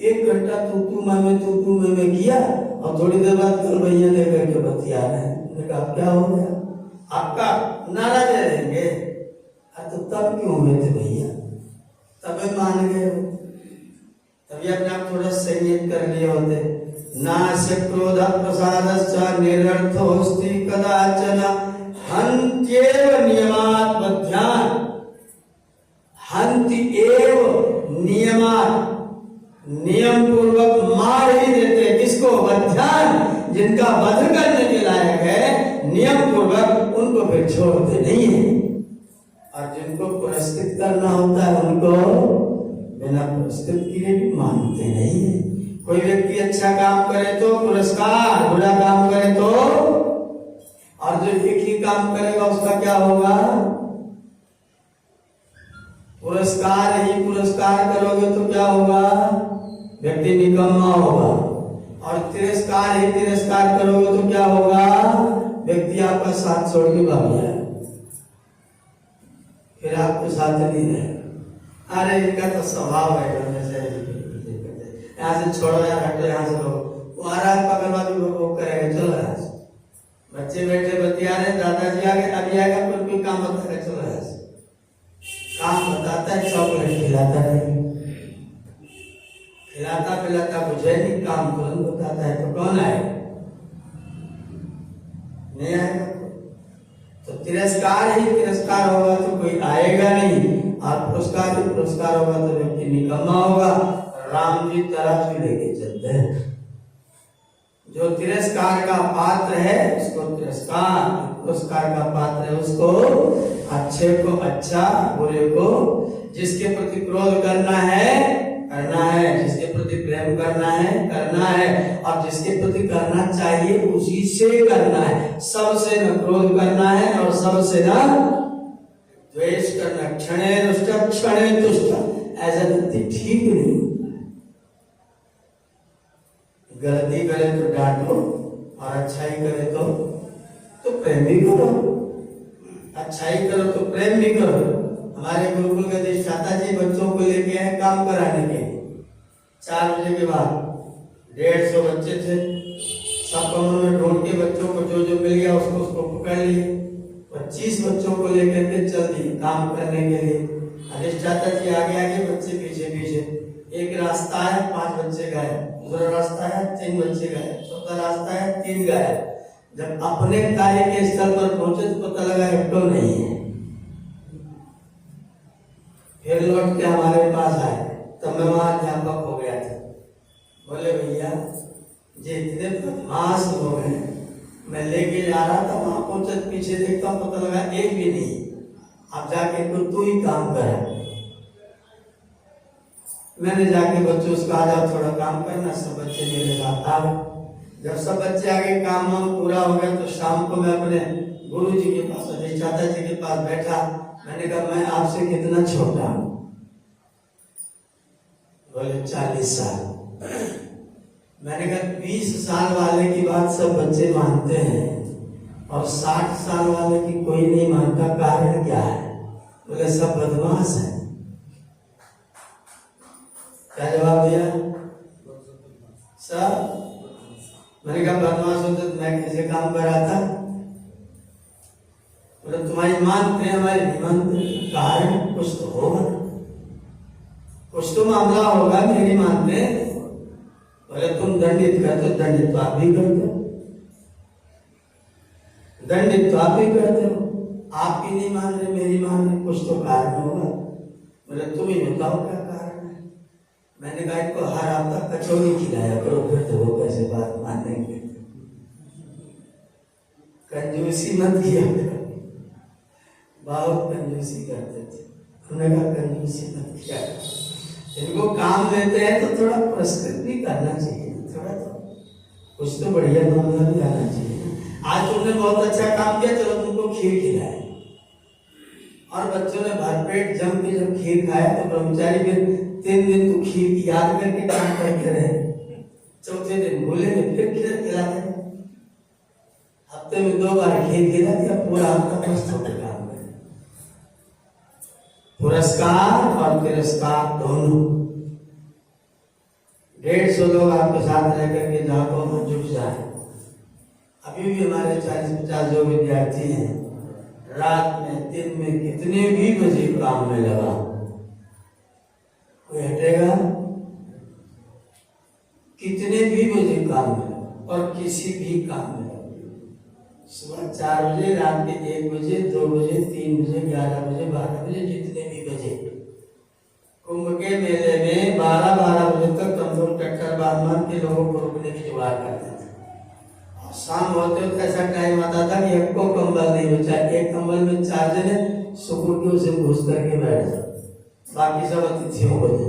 1 घंटा तू मैं किया और थोड़ी देर बाद कल भैया लेकर के बतिया रहे हैं। कहा क्या हो गया? आपका नाराज रहेंगे? तो तब क्यों हुए थे भैया? तब मान गए, तभी अपने आप थोड़ा संयत कर लिए होते। नास्य क्रोध प्रसादश्च निरर्थोस्ति कदाचन हन्त्येव नियमात् बध्यान्, हन्ति एव नियमात्, नियम पूर्वक मार ही देते। किसको? बध्यान्, जिनका वध करने के लायक है, नियम पूर्वक उनको फिर छोड़ते नहीं है। और जिनको पुरस्कृत करना होता है उनको बिना पुरस्कृत किए भी मानते नहीं है। कोई व्यक्ति अच्छा काम करे तो पुरस्कार, बुरा काम करे तो, और जो एक ही काम करेगा उसका क्या होगा? पुरस्कार ही पुरस्कार करोगे तो क्या होगा? व्यक्ति निकम्मा होगा। और तिरस्कार ही तिरस्कार करोगे तो क्या होगा? व्यक्ति आपका साथ छोड़ के भाग जाए, फिर आपके साथ नहीं रहे। अरे इनका तो स्वभाव है, यहाँ से छोड़ो यार, हटो यहाँ से, लोग वो आ रहा है पकड़ वाली वो करेगा, चलो यहाँ से। बच्चे बैठे बतिया रहे, दादाजी आगे अभी आएगा, कोई काम बताएगा, चलो यहाँ से। काम बताता है, चॉकलेट खिलाता है, खिलाता पिलाता बुझे नहीं, काम तुरंत बताता है, तो कौन आएगा? नहीं आएगा। तो तिरस्कार ही तिरस्कार होगा तो कोई आएगा नहीं, और पुरस्कार ही पुरस्कार होगा तो व्यक्ति निकम्मा होगा। राम जी तराजू लेके चलते हैं। जो तिरस्कार का पात्र है उसको तिरस्कार, पुरस्कार का पात्र है उसको अच्छे को अच्छा, बुरे को, जिसके प्रति क्रोध करना है, जिसके प्रति प्रेम करना है, और जिसके प्रति करना चाहिए उसी से करना है। सबसे न क्रोध करना है और सबसे न द्वेष करना। क्षणे रुष्ट क्षणे तुष्ट, ऐसा व्यक्ति ठीक नहीं। गलती करे तो डांटो और अच्छाई करे तो प्रेम भी करो, अच्छाई करो तो प्रेम भी करो। हमारे गुरुकुल के अधिष्ठाता जी बच्चों को लेके आए काम कराने के 4 बजे के बाद 150 बच्चे थे। सब कमरों में ढूंढ के बच्चों को जो मिल गया उसको पकड़ 25 बच्चों को लेकर के चल दी काम करने के लिए। अधिष्ठाता जी आगे आगे, बच्चे पीछे पीछे। एक रास्ता है, 5 बच्चे गायब, दूसरा रास्ता है 3 बच्चे गायब, चौथा रास्ता है 3 गायब। जब अपने कार्य के स्थल पर पहुंचे तो पता लगा एकटो नहीं है। फिर लौट के हमारे पास आए, तब मैं वहां अध्यापक हो गया था। बोले भैया ये इतने बदमाश लोग हैं, मैं लेके जा रहा था, वहां पहुंचे पीछे देखता हूं पता लगा एक भी नहीं। अब जाके तू ही काम कर। मैंने जाके बच्चों से कहा जाओ थोड़ा काम करना, सब बच्चे मेरे साथ आ गए। जब सब बच्चे आगे काम वाम पूरा हो गया तो शाम को मैं अपने गुरु जी के पास, अधिष्ठाता जी के पास बैठा। मैंने कहा मैं आपसे कितना छोटा हूं? बोले 40 साल। मैंने कहा 20 साल वाले की बात सब बच्चे मानते हैं और 60 साल वाले की कोई नहीं मानता, कारण क्या है? बोले सब बदमाश है। क्या जवाब दिया? सब। मैंने कहा बदमाश होते तो मैं कैसे काम कराता? बोले तुम्हारी मानते हैं, हमारी नहीं मानते। कारण कुछ तो होगा, कुछ तो मामला होगा, मेरी मानते। बोले तुम दंडित करते, दंडित तो आप भी करते हो, दंडित तो आप भी करते हो, आप भी नहीं मान रहे, मेरी मान रहे, कुछ तो कारण होगा। बोले तुम ही बताओ क्या कारण है? मैंने कहा इनको हर हफ्ता कचौड़ी खिलाया करो, फिर तो वो कैसे बात मानेंगे। कंजूसी मत किया करो, बहुत कंजूसी करते थे। उन्होंने कहा कंजूसी मत किया करो, इनको काम देते हैं तो थोड़ा पुरस्कृत भी करना चाहिए, थोड़ा तो कुछ तो बढ़िया मामला भी आना चाहिए। आज तुमने बहुत अच्छा काम किया, चलो तुमको खीर खिलाए। और बच्चों ने भरपेट जम के जब खीर खाया तो ब्रह्मचारी फिर 3 दिन तो खीर की याद करके काम करते रहे। चौथे दिन भूले फिर खीर खिलाते। हफ्ते में 2 बार खीर खिला दिया, पूरा हफ्ता मस्त होकर काम करे। पुरस्कार और तिरस्कार दोनों। 150 लोग आपके साथ रह करके जाको में जुट जाए। अभी भी हमारे 40-50 जो विद्यार्थी हैं, रात में दिन में कितने भी बजे काम में लगा, कोई हटेगा? कितने भी बजे काम में लगा, और किसी भी काम में लगा। सुबह 4 बजे, रात के 1 बजे, 2 बजे, 3 बजे, 11 बजे, 12 बजे, जितने भी बजे। कुंभ के मेले में 12-12 बजे तक हम लोग ट्रैक्टर बांध के लोगों को रोकने की जुगाड़ करते थे। शाम होते वक्त ऐसा टाइम आता था कि एक को कंबल नहीं बचा, एक कंबल में 4 जने सुकून के उसे घुस करके बैठ जाओ, बाकी सब अतिथियों को दे।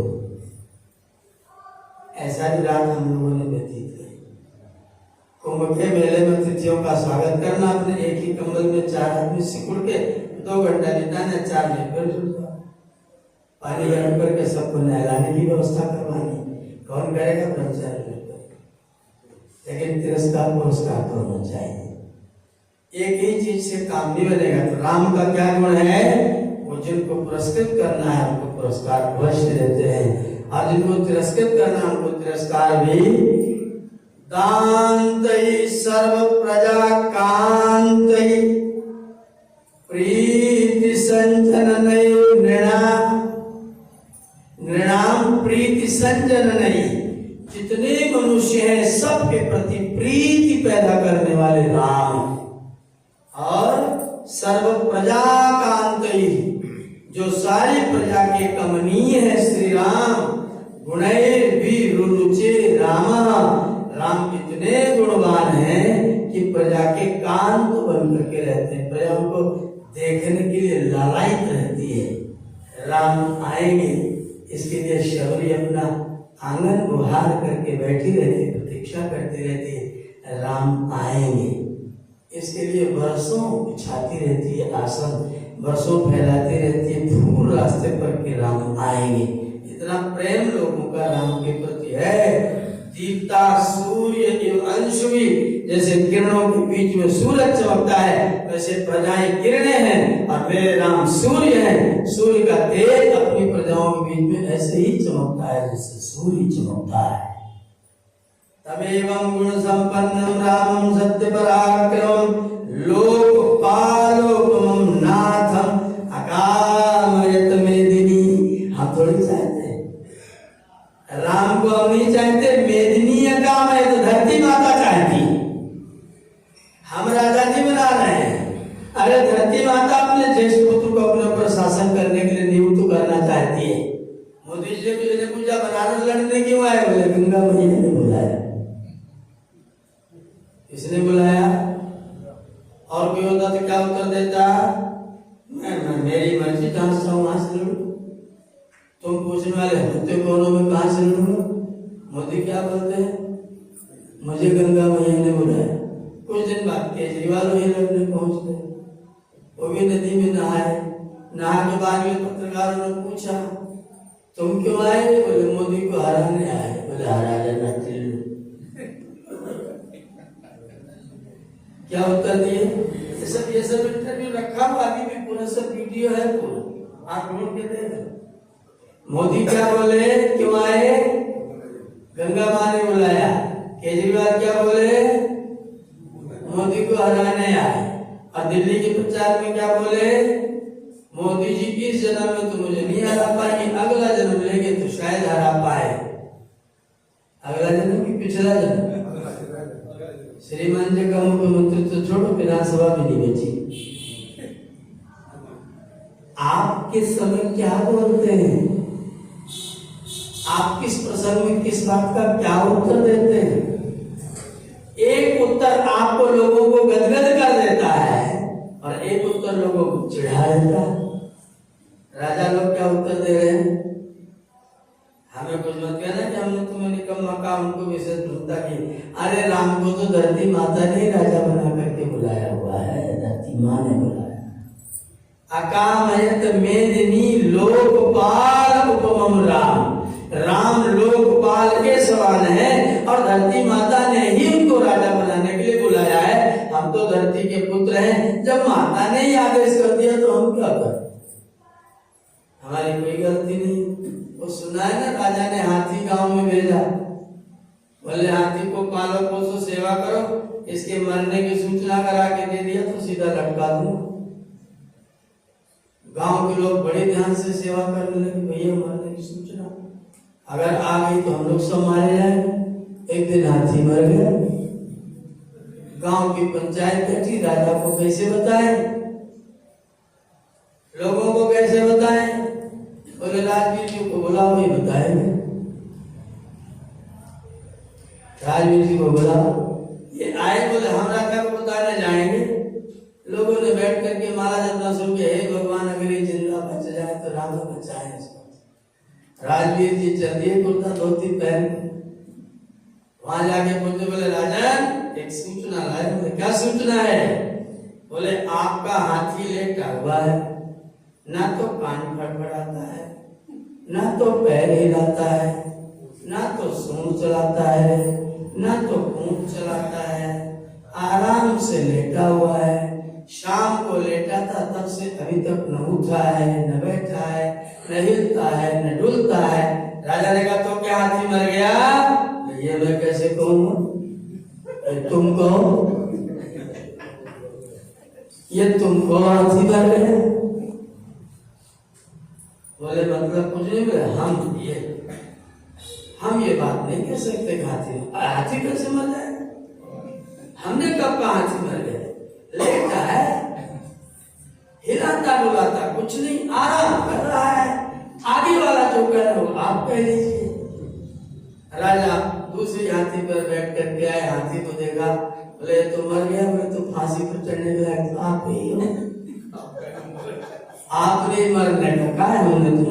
ऐसा भी रात हम लोगों ने व्यतीत की। कुंभ के मेले में अतिथियों का स्वागत करना, अपने एक ही कंबल में 4 आदमी सिकुड़ के 2 घंटा बिताना, 4 दिन फिर पानी गर्म करके सबको नहलाने की व्यवस्था करवानी। कौन करेगा? ब्रह्मचारी। लेकिन तिरस्कार पुरस्कार तो होना चाहिए। एक ही चीज से काम नहीं बनेगा। तो राम का क्या गुण है? वो जिनको पुरस्कृत करना है उनको पुरस्कार अवश्य देते हैं, और जिनको तिरस्कृत करना है उनको तिरस्कार भी। दान्तै सर्व प्रजा कान्तै प्रीति संजननै नृणाम प्रीति संजननै। जितने मनुष्य हैं सबके प्रति प्रीति पैदा करने वाले राम, और सर्व प्रजा कांतई, जो सारी प्रजा के कमनीय है श्री राम। गुणैर भी रुचे राम, राम इतने गुणवान हैं कि प्रजा के कांत बन करके रहते हैं, प्रजा उनको देखने के लिए लालायित रहती है। राम आएंगे इसके लिए शबरी अपना आंगन बुहार करके बैठी रहती है, प्रतीक्षा करती रहती है, राम आएंगे। इसके लिए बरसों बिछाती रहती है आसन, बरसों फैलाती रहती है फूल रास्ते पर कि राम आएंगे। इतना प्रेम लोगों का राम के प्रति है। दीप्ता सूर्य एवं अंशु भी, जैसे किरणों के बीच में सूरज चमकता है, वैसे प्रजाएं किरणें हैं और मेरे राम सूर्य हैं। सूर्य का तेज अपनी प्रजाओं के बीच में ऐसे ही चमकता है जैसे सूर्य चमकता है। तमेवं गुण संपन्नम रामं सत्य पराक्रमं लोकपालोकम अरे धरती माता अपने ज्येष्ठ पुत्र को अपने ऊपर शासन करने के लिए नियुक्त करना चाहती है। मोदी जी ने पूछा बनारस लड़ने क्यों आए? बोले गंगा मैया ने बुलाया। इसने बुलाया और कोई होता तो क्या उत्तर देता? मैं मेरी मर्जी जहां से वहां से लड़ू। तुम पूछने वाले होते कोनों में कहां से लड़ूंगा? मोदी क्या बोलते हैं? मुझे गंगा मैया ने बुलाया। कुछ दिन बाद केजरीवाल वही लड़ने पहुंचते, वो भी नदी में नहाए। नहा के बाद में पत्रकारों ने पूछा तुम क्यों आए? बोले मोदी को हराने आए। बोले हरा जाना टिल्लू। क्या उत्तर दिए? ये सब इंटरव्यू रखा हुआ, अभी भी पूरा सब वीडियो है पूरा, आप ढूंढ के देख। मोदी क्या बोले? क्यों आए? गंगा माँ ने बुलाया। केजरीवाल क्या बोले? मोदी को हराने आए। और दिल्ली के प्रचार में क्या बोले? मोदी जी इस जन्म में तो मुझे नहीं हरा पाएंगे, अगला जन्म लेंगे तो शायद हरा पाए। अगला जन्म की पिछला जन्म? श्रीमान जी का मुख्यमंत्री तो छोड़ो, विधानसभा में नहीं बची। आप किस समय क्या बोलते हैं? आप किस प्रसंग में किस बात का क्या उत्तर देते हैं? एक उत्तर आपको लोगों को गदगद कर देता है और एक उत्तर लोगों को चिढ़ा देता है। राजा लोग क्या उत्तर दे रहे हैं? हमें कुछ मत कहना कि हमने तुम्हें निकम्मा कहा, उनको विशेष ढूंढता कि अरे राम को तो धरती माता ने राजा बना करके बुलाया हुआ है, धरती माँ ने बुलाया। अकामयत मेदिनी लोकपाल उपमम राम। राम लोकपाल के समान है और धरती माता ने ही उनको राजा बनाने के लिए बुलाया है। हम तो धरती के पुत्र हैं, जब माता ने ही आदेश कर दिया तो हम क्या करें? हमारी कोई गलती नहीं। वो सुना है ना, राजा ने हाथी गांव में भेजा, बोले हाथी को पालो पोसो सेवा करो, इसके मरने की सूचना करा के दे दिया तो सीधा लटका दूंगा। गांव के लोग बड़े ध्यान से सेवा करने लगे, भैया मरने की सूचना अगर आ गई तो हम लोग सब मारे जाएंगे। एक दिन हाथी मर गया। गांव की पंचायत बैठी, राजा को कैसे बताएं, लोगों को कैसे बताएं? बोले राजवीर जी को बुलाओ, वही बताएंगे। राजवीर जी को बुलाओ, ये आए। बोले हमरा क्या बताने जाएंगे? लोगों ने बैठ करके माला जपना शुरू किया, हे भगवान अगर ये जिंदा बच जाए तो राम बचाए इसको। राजवीर जी चल दिए कुर्ता धोती पहन, वहां जाके बोलते, बोले राजन एक सूचना लाए। बोले क्या सूचना है? बोले आपका हाथी लेटा हुआ है, ना तो कान फड़फड़ाता है, ना तो पैर हिलाता है, ना तो सूंड चलाता है, ना तो पूंछ चलाता है, आराम से लेटा हुआ है। शाम को लेटा था तब से अभी तक न उठा है, न बैठा है, न हिलता है, न डुलता है। राजा ने कहा तो क्या हाथी मर गया? ये मैं कैसे कहूँ? तुम कहो, ये तुमको हाथी मर गया? बोले मतलब कुछ नहीं। बोले हम ये बात नहीं कह सकते हाथी कैसे मर जाए? हमने कब कहा हाथी मर गया? लेटा है, हिलाता डुलाता कुछ नहीं, आराम कर रहा है। आगे वाला जो कह रहे हो आप कह लीजिए। राजा दूसरी हाथी पर बैठ कर के आए, हाथी को देखा, बोले तो मर गया। बोले तो फांसी पर चढ़ने के लायक तो आप ही हो। आपने मरने का कहा है, हमने तो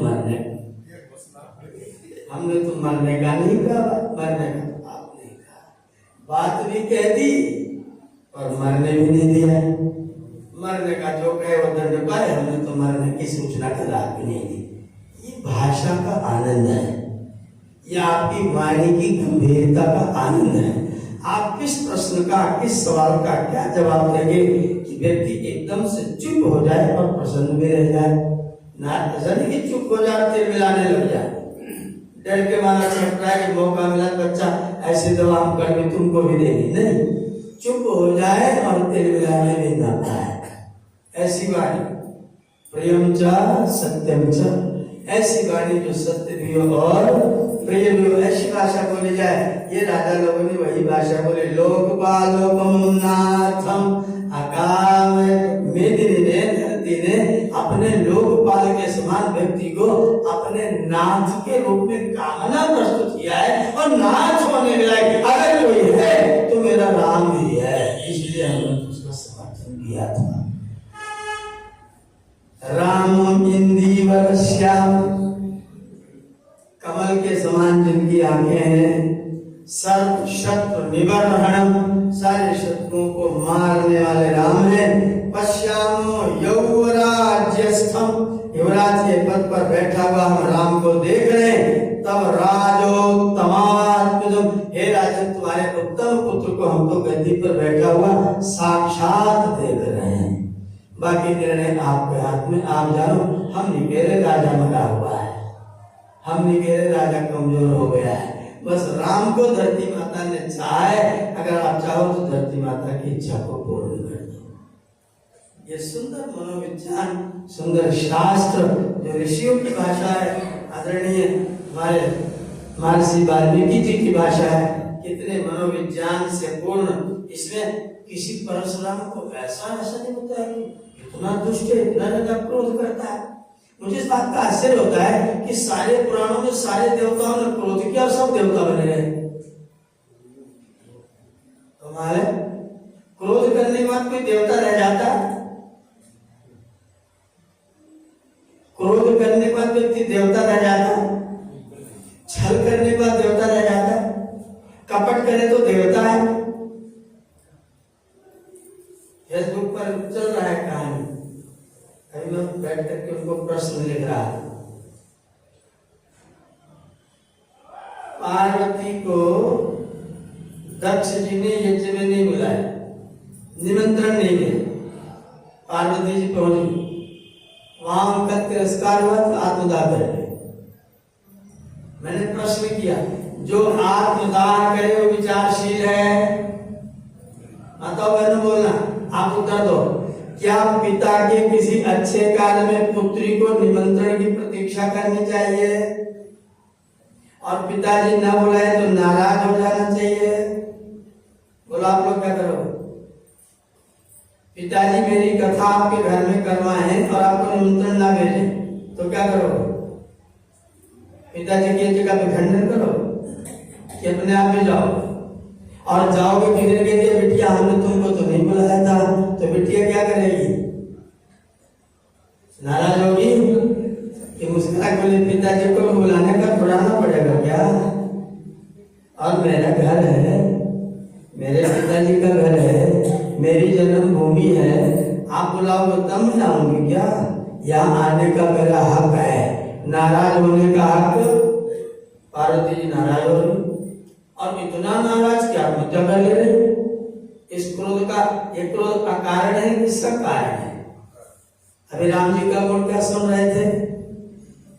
मरने का नहीं कहा, मरने का आपने कहा। बात भी कह दी और मरने भी नहीं दिया। मरने का जो कहे वो दंड पाए, हमने तो मरने की सूचना कदा भी नहीं दी। ये भाषा का आनंद है, ये आपकी वाणी की गंभीरता का आनंद है। आप किस प्रश्न का, किस सवाल का क्या जवाब देंगे कि व्यक्ति एकदम से चुप हो जाए और प्रसन्न भी रह जाए। ना ऐसा नहीं कि चुप हो जाए फिर मिलाने लग जाए, डर के मारा छट रहा है कि मौका मिला बच्चा ऐसी दवा हम कर भी तुमको भी देंगे, नहीं, चुप हो जाए और तेल मिलाने में जाता है। ऐसी वाणी प्रियम च सत्यम च, ऐसी वाणी जो सत्य भी हो और प्रिय भी हो, ऐसी भाषा बोली जाए। ये राजा लोगों ने वही भाषा बोले। लोकपालोकम नाथम अकाम मेदिनी अपने लोकपाल के समान व्यक्ति को अपने नाथ के रूप में कामना प्रस्तुत किया है, और नाथ होने के लायक अगर कोई है तो मेरा राम ही है, इसलिए हमने उसका समर्थन किया था। राम इंदीवर श्याम, कमल के समान जिनकी आंखें हैं, सर्व शत्रु निवर्हणम, सारे शत्रुओं को मारने वाले राम है। पश्यामो यौवराज्यस्थम, युवराज के पद पर बैठा हुआ हम राम को देख रहे हैं। तब राजोत्तमात्मजम, हे राजन तुम्हारे उत्तम पुत्र को हम तो गद्दी पर बैठा हुआ साक्षात देख रहे हैं। बाकी निर्णय आपके हाथ में, आप जानो। हम निकेरे राजा मरा हुआ है, हम निकेरे राजा कमजोर हो गया है। बस राम को धरती माता ने चाहा है, अगर आप चाहो तो धरती माता की इच्छा को पूर्ण कर दो। ये सुंदर मनोविज्ञान, सुंदर शास्त्र जो ऋषियों की भाषा है, आदरणीय हमारे महर्षि वाल्मीकि जी की भाषा है, कितने मनोविज्ञान से पूर्ण। इसमें किसी परशुराम को ऐसा नहीं होता है कि इतना दुष्ट है, इतना ज्यादा क्रोध करता है। मुझे इस बात का आश्चर्य होता है कि सारे पुराणों में सारे देवताओं ने क्रोध किया और सब देवता बने रहे। हमारे क्रोध करने के बाद कोई देवता रह जाता है? क्रोध करने के बाद व्यक्ति देवता रह जाता है? छल करने के बाद देवता रह जाता है? कपट करे तो देवता है? फेसबुक पर चल रहा है कहानी, अभी मैं बैठ करके उनको प्रश्न लिख रहा है। पार्वती को दक्ष जी ने यज्ञ में नहीं बुलाया, निमंत्रण नहीं दिया। पार्वती जी पहुंची, वहां उनका तिरस्कार हुआ तो आत्मदाह कर गए। मैंने प्रश्न किया, जो आत्मदाह करे वो विचारशील है? माता बहनों बोलना, आप उत्तर दो। क्या पिता के किसी अच्छे कार्य में पुत्री को निमंत्रण की प्रतीक्षा करनी चाहिए? और पिताजी न बुलाए तो नाराज हो जाना चाहिए? बोलो आप लोग क्या करोगे? पिताजी मेरी कथा आपके घर में करवाएं और आपको निमंत्रण ना भेजे तो क्या करोगे? पिताजी की जगह पे खंडन करो कि अपने आप ही जाओ? और जाओगे किधर के लिए? बिटिया हमने तुमको तो नहीं बुलाया था। तो बिटिया क्या करेगी? नाराज होगी कि मुस्कुरा बोले पिताजी को बुलाने का बुलाना पड़ेगा क्या? और मेरा घर है, मेरे पिताजी का घर है, मेरी जन्मभूमि है, आप बुलाओगे तब मैं आऊंगी क्या? यहाँ आने का मेरा हक है, नाराज होने का हक। पार्वती जी नाराज हो रही, और इतना नाराज कि आत्महत्या कर ले रहे। इस क्रोध का, ये क्रोध का कारण है, किसका कारण है? अभी राम जी का गुण क्या सुन रहे थे?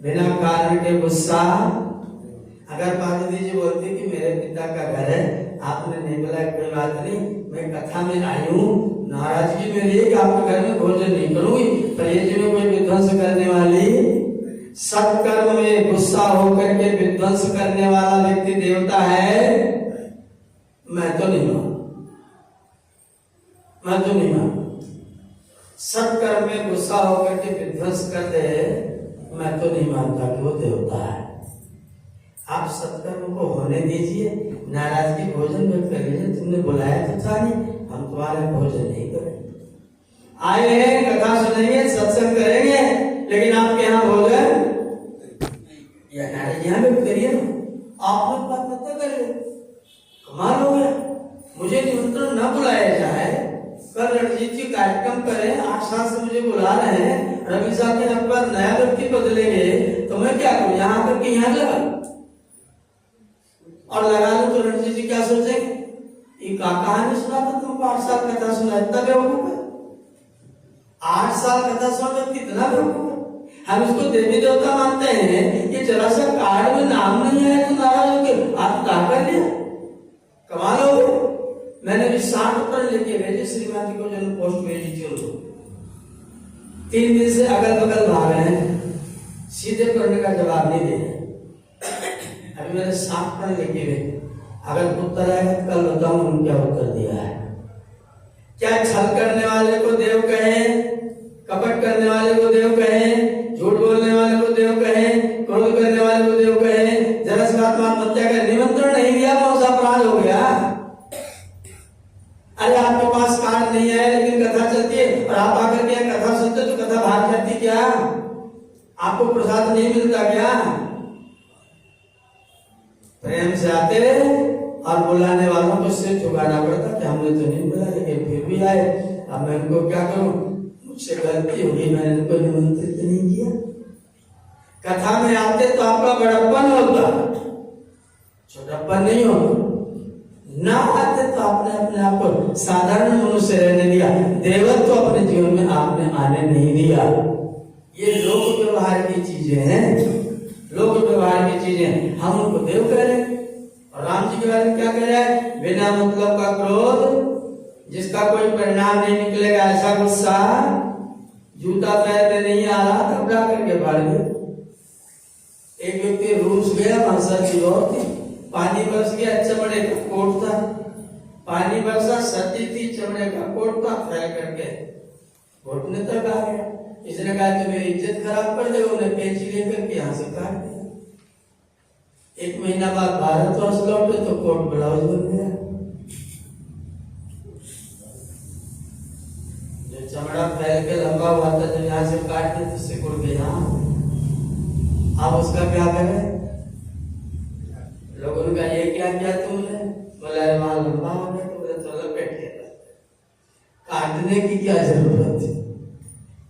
बिना कारण के गुस्सा। अगर पार्वती जी बोलती कि मेरे पिता का घर है, आपने नहीं बुलाया, कोई बात नहीं, मैं कथा में आई हूँ, नाराजगी मेरी है कि आपके घर में भोजन नहीं करूंगी, पर ये जी में कोई विध्वंस करने वाली, सत्कर्म में गुस्सा होकर के विध्वंस करने वाला व्यक्ति देवता है? मैं तो नहीं मानू, मैं तो नहीं मानू। सत्कर्म में गुस्सा होकर के विध्वंस कर दे, मैं तो नहीं मानता कि वो देवता है। आप सत्कर्म को होने दीजिए, नाराजगी भोजन में कर लीजिए। तुमने बुलाया तो था नहीं, हम तुम्हारे भोजन नहीं करेंगे। आए हैं, कथा सुनेंगे, सत्संग करेंगे, लेकिन आपके यहाँ भोजन या नाराज यहाँ भी करिए ना, आप लोग बात मत करिए। कमाल हो गया, मुझे निमंत्रण न बुलाया जाए, कल रणजीत जी कार्यक्रम करें, 8 साल से मुझे बुला रहे हैं, रवि साहब के नाम पर नया व्यक्ति बदलेंगे, तो मैं क्या करूं? यहाँ आकर के यहाँ लगा और लगा लूं तो रणजीत जी क्या सोचेंगे? ये कहानी सुना था तुमको, 8 साल कथा सुना, इतना बेवकूफ है? 8 साल कथा सुना व्यक्ति इतना बेवकूफ है? हम इसको देवी देवता मानते हैं, ये जरा सा कार्ड में नाम नहीं है तो नाराज हो गए, आप क्या कर लिया? कमाल हो गया। मैंने भी 60 पत्र लेके भेजे श्रीमती को, जो पोस्ट भेजी थी उनको, 3 दिन से अगल बगल भाग रहे हैं, सीधे करने का जवाब नहीं दे रहे। अभी मैंने 60 पत्र लेके भेजे, अगर उत्तर आएगा कल बताऊं उन्होंने क्या उत्तर दिया है। क्या छल करने वाले को देव कहे? कपट करने वाले को देव कहें, झूठ बोलने वाले को देव कहें, क्रोध करने वाले को देव कहें, जरस का आत्महत्या का निमंत्रण नहीं दिया, कौन सा अपराध हो गया? अरे आपके पास कार्ड नहीं है लेकिन कथा चलती है और आप आकर के कथा सुनते तो कथा भाग जाती क्या? आपको प्रसाद नहीं मिलता क्या? प्रेम से आते और बुलाने वालों को सिर झुकाना पड़ता कि हमने तो नहीं बुलाया लेकिन फिर भी आए, अब मैं उनको क्या करूं? मुझसे गलती होगी, मैंने उनको निमंत्रित नहीं किया। कथा में आते तो आपका बड़प्पन होता, छोटापन नहीं होता। ना आते तो आपने अपने आप को साधारण मनुष्य रहने दिया, देवत्व तो अपने जीवन में आपने आने नहीं दिया। ये लोक व्यवहार की चीजें हैं, लोक व्यवहार की चीजें। हम उनको देव कह रहे हैं और राम जी के बारे में क्या कह रहा है? बिना मतलब का क्रोध, जिसका कोई परिणाम नहीं निकलेगा, ऐसा गुस्सा, जूता पैर में नहीं आ रहा तब जा करके भाड़ गया। एक व्यक्ति रूस गया, वहां सर्दी बहुत थी, पानी बरस गया, चमड़े का कोट था, पानी बरसा, सर्दी थी, चमड़े का कोट था, फैल करके घुटने तक आ गया। इसने कहा कि मेरी इज्जत खराब कर दे, उन्हें पेंची लेकर के यहाँ से काट दिया। एक महीना बाद भारतवर्ष लौटे तो कोट ब्लाउज बन गया। जो चमड़ा फैल के लंबा हुआ था, जब यहाँ से काट दिया तो सिकुड़ गया। अब उसका क्या करें? लोगों ने कहा ये क्या किया तुमने? बोला वहां लंबा हो गया तो बोले चलो बैठिए, काटने की क्या जरूरत थी?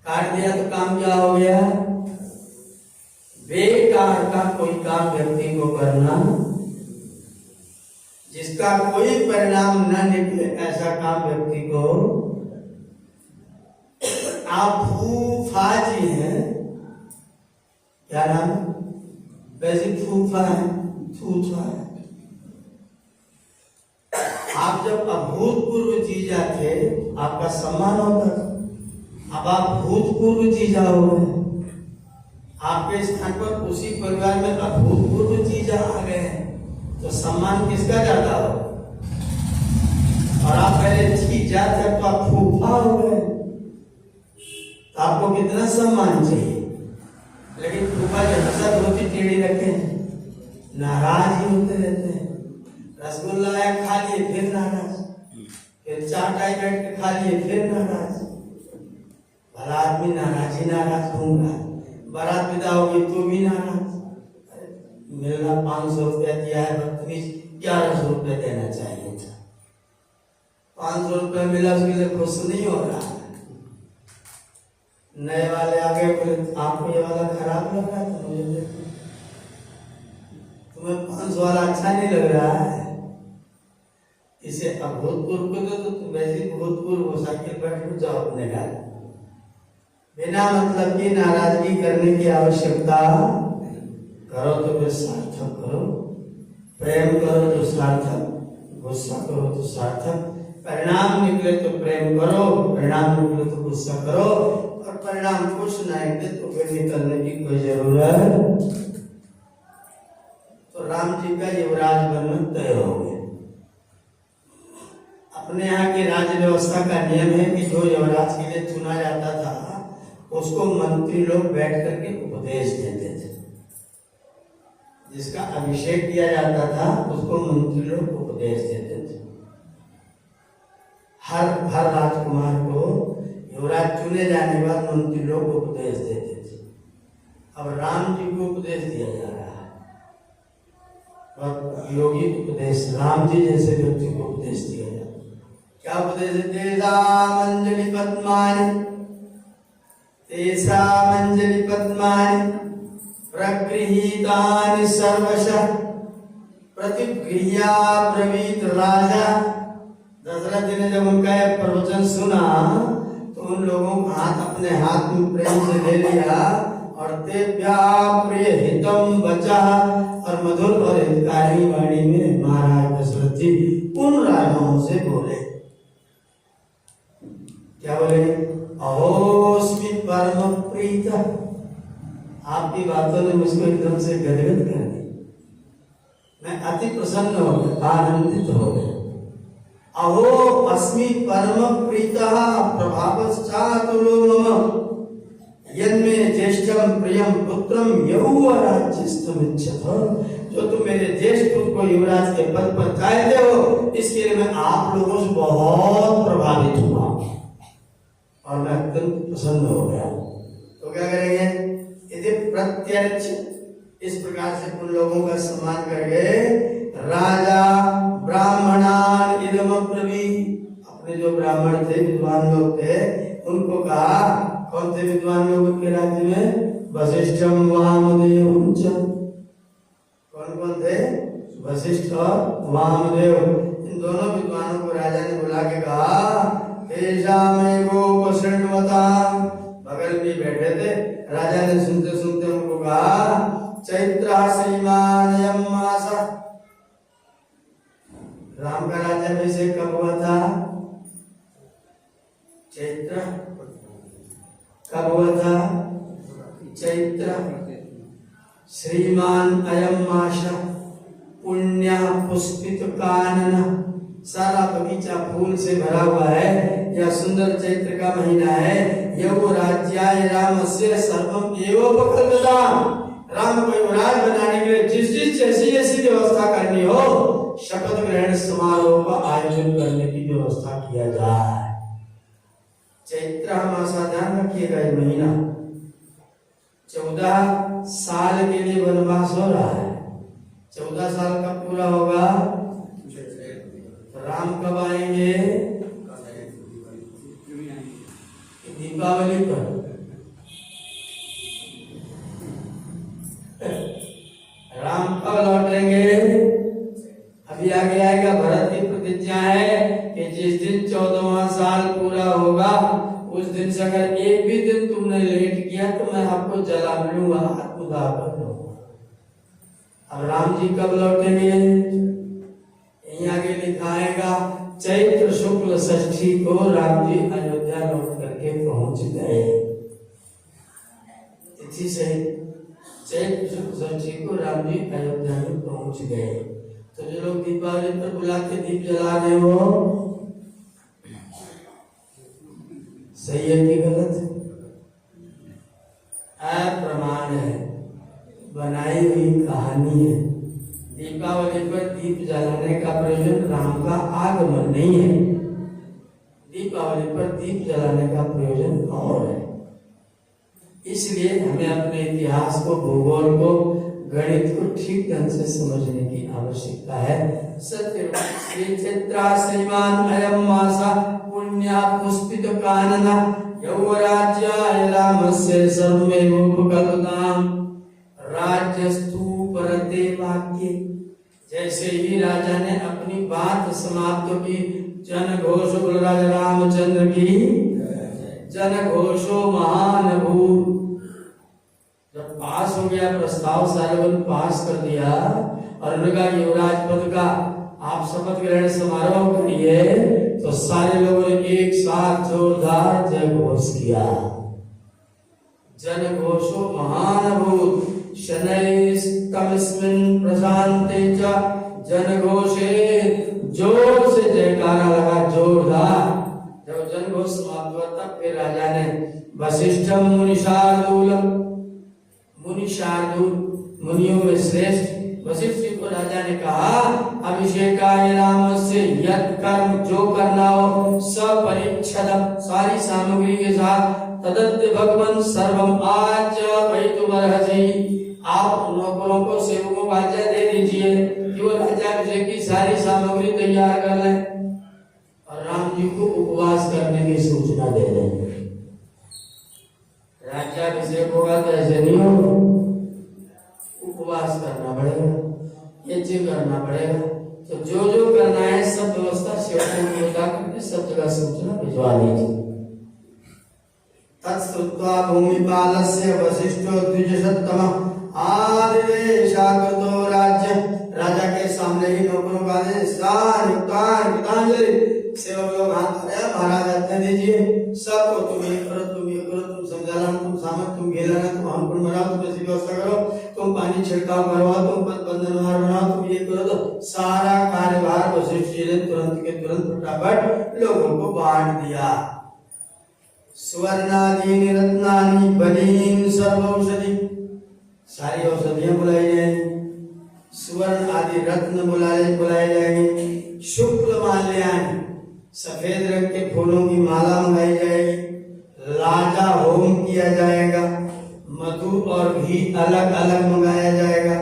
काट दिया तो काम क्या हो गया? बेकार का कोई काम व्यक्ति को करना जिसका कोई परिणाम न निकले, ऐसा काम व्यक्ति को। आप फूफा जी हैं, क्या नाम? वैसे फूफा है, फूफा है। आप जब अभूतपूर्व जीजा थे आपका सम्मान होता था, अब आप भूतपूर्व जीजा हो गए। आपके स्थान पर उसी परिवार में अभूतपूर्व जीजा आ गए हैं तो सम्मान किसका ज्यादा हो? और आप पहले जीजा थे तो आप फूफा हो गए तो आपको कितना सम्मान चाहिए? लेकिन फूफा जो हंसा धोती टेढ़ी रखते हैं, नाराज ही होते रहते हैं। रसगुल्ला आया खा लिए फिर नाराज, फिर चाट आई बैठ के खा लिए फिर नाराज। भला आदमी नाराज ही नाराज होगा, बारात विदा होगी तो भी नाराज। मिलना 500 रुपया दिया है, बदतमीज 1100 रुपया देना चाहिए था। 500 रुपया मिला उसके लिए खुश नहीं हो रहा है। नए वाले आ गए, बोले आपको ये वाला खराब लग रहा है तो मुझे देखो, तुम्हें 500 वाला अच्छा नहीं लग रहा है, इसे अभूतपूर्व को दो तो तुम वैसे भूतपूर्व हो, साइकिल बैठ जाओ अपने घर। बिना मतलब की नाराजगी करने की आवश्यकता, करो तो फिर सार्थक करो, प्रेम करो तो सार्थक, गुस्सा करो तो सार्थक। परिणाम निकले तो प्रेम करो, परिणाम निकले तो गुस्सा करो, और परिणाम कुछ ना निकले तो फिर निकलने की कोई जरूरत। तो राम जी का युवराज बनना तय हो गया। अपने यहाँ की राज्य व्यवस्था का नियम है कि जो युवराज के लिए चुना जाता था उसको मंत्री लोग बैठ करके उपदेश देते थे। जिसका अभिषेक किया जाता था उसको मंत्री लोग उपदेश देते थे। हर राजकुमार को युवराज चुने जाने के बाद मंत्री लोग उपदेश देते थे। अब राम जी को उपदेश दिया जा रहा है और योगी उपदेश, राम जी जैसे व्यक्ति को उपदेश दिया जाता है। क्या उपदेश? तेषामंजलि पद्मानि, तेषामंजलि पद्मानि प्रगृहीतानि सर्वशः प्रतिगृह्या ब्रवीत राजा। दशरथ जी ने जब उनका यह प्रवचन सुना तो उन लोगों का हाथ अपने हाथ में प्रेम से ले लिया और तेभ्या प्रिय हितम बचा, और मधुर और हितकारी वाणी में महाराज दशरथ जी उन राजाओं से बोले। क्या बोले? अहोस्मि परम प्रीत। आपकी बातों ने मुझको एकदम से गदगद कर दी, मैं अति प्रसन्न हो गया, आनंदित हो गया। अहो अस्मि परम प्रीतः प्रभावश्चातुलो मम यन्मे ज्येष्ठम प्रियम पुत्रम यौवराज्यस्तमिच्छत, जो तुम मेरे ज्येष्ठ पुत्र को युवराज के पद पर चाहते हो, इसके लिए मैं आप लोगों से बहुत प्रभावित हुआ और मैं अत्यंत प्रसन्न हो गया। तो क्या करेंगे? यदि प्रत्यक्ष इस प्रकार से उन लोगों का सम्मान करके राजा ब्राह्मणान इदम अब्रवी, अपने जो ब्राह्मण थे, विद्वान लोग थे, उनको कहा, कौन थे विद्वान लोग उनके राज्य में? वशिष्ठम वामदेवम च, कौन कौन थे? वशिष्ठ और वामदेव। इन दोनों विद्वानों को राजा ने बुला के कहा, बगल में बैठे थे, राजा ने सुनते सुनते उनको कहा, चैत्र श्रीमान यम मास, राम का राज्याभिषेक कब हुआ था? चैत्र कब हुआ था? चैत्र। श्रीमान अयम मास पुण्य पुष्पित कानन, सारा बगीचा फूल से भरा हुआ है, यह सुंदर चैत्र का महीना है। यौ राज्याय रामस्य सर्वम एव उपकल्पितम्, राम को युवराज बनाने के लिए जिस जैसी व्यवस्था करनी हो, शपथ ग्रहण समारोह का आयोजन करने की व्यवस्था किया जाए। चैत्र मासा, ध्यान रखिएगा, ये महीना 14 साल के लिए वनवास हो रहा है। 14 साल कब पूरा होगा? राम कब आएंगे? दीपावली पर। राम कब लौटेंगे? अभी आगे आएगा। भरत की प्रतिज्ञा है कि जिस दिन 14वां साल पूरा होगा, उस दिन से अगर एक भी दिन तुमने लेट किया तो मैं आपको जला लूंगा, आत्मदाह कर दूंगा। अब राम जी कब लौटेंगे? यहीं आगे लिखा आएगा, चैत्र शुक्ल षष्ठी को राम जी अयोध्या लौट करके पहुंच गए। तिथि से चैत्र शुक्ल षष्ठी को राम जी अयोध्या में पहुंच गए। तो जो लोग दीपावली पर बुला के दीप जला रहे हो, सही है कि गलत है? अप्रमाण है, बनाई हुई कहानी है। दीपावली पर दीप जलाने का प्रयोजन राम का आगमन नहीं है। दीपावली पर दीप जलाने का प्रयोजन और है। इसलिए हमें अपने इतिहास को, भूगोल को, गणित को ठीक ढंग से समझने की आवश्यकता है। सत्य श्रीमान अयम मासा पुण्य पुष्पित कानन यौवराज्याय रामस्य सर्वमेवोपकल्पितम्, राज्यस्तु परते वाक्ये। जैसे ही राजा ने अपनी बात समाप्त की, जन घोष बलराज रामचंद्र की, जन घोषो महान भूत। जब पास हो गया प्रस्ताव, सारे लोग पास कर दिया और उनका युवराज पद का आप शपथ ग्रहण समारोह करिए, तो सारे लोगों ने एक साथ जोरदार जय घोष किया। जन घोषो महान भूत शनैस्तमस्मिन् प्रशान्ते च जन घोषे, जोर से जयकारा लगा, जोरदार। जब जन घोष समाप्त हुआ तब फिर राजा ने वशिष्ठम मुनिशार्दूल, मुनिशार्दूल मुनियों में श्रेष्ठ वशिष्ठ जी को राजा ने कहा, अभिषेकाय रामस्य यत् कर्म, जो करना हो सपरिच्छद, सारी सामग्री के साथ, तदद्य भगवन् सर्वम आज्ञापयितुमर्हसि, आप नौकरों को, सेवकों को आज्ञा दे दीजिए कि वो राज्याभिषेक की सारी सामग्री तैयार कर लें और राम जी को उपवास करने की सूचना दे दें। राज्याभिषेक होगा तो ऐसे नहीं होगा, उपवास करना पड़ेगा, यज्ञ करना पड़ेगा। तो जो जो करना है सब व्यवस्था सेवकों को बता करके सब जगह सूचना भिजवा दीजिए। तत्श्रुत्वा भूमिपालस्य वशिष्ठो द्विजशततमः आदिदेशाकृतो राज्य, राजा के सामने ही नौकरों का सेवक लोग हाथ बढ़ाया, महाराज आज्ञा दीजिए, सबको तुम ये करो, तुम ये करो, तुम समझाना, तुम सामत, तुम घेराना, तुम हमकुंड बनाओ, तुम ऐसी व्यवस्था करो, तुम पानी छिड़काव करवाओ, तुम पद बंधनवार बनाओ, तुम ये करो। तो सारा कार्यभार वशिष्ठ जी ने तुरंत के तुरंत फटाफट लोगों को बांट दिया। सुवर्णादीनि रत्नानि बलीन सर्वौषधि, सारी औषधियां बुलाई जाएंगी। सुवर्ण आदि रत्न बुलाए जाएंगे। शुक्ल माल्यानि, सफेद रंग के फूलों की माला मंगाई जाएगी। लाजा होम किया जाएगा। मधु और घी अलग अलग मंगाया जाएगा।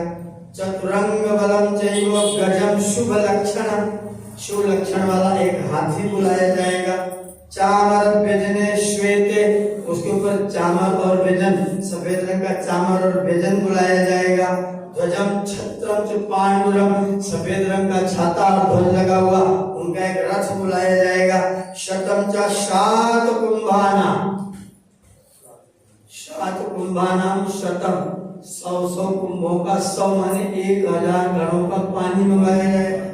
चतुरंग बलम चैव गजम शुभ लक्षण, शुभ लक्षण वाला एक हाथी बुलाया जाएगा। चामर व्यजने श्वेते, उसके ऊपर चामर और व्यजन, सफेद रंग का चामर और व्यजन बुलाया जाएगा। ध्वजम छत्रम च पांडुरम, सफेद रंग का छाता और ध्वज लगा हुआ उनका एक रथ बुलाया जाएगा। शतम च शात कुंभाना, शात कुंभानाम शतम, 100 कुंभों का 100 माने 1000 घड़ों का पानी मंगाया जाएगा।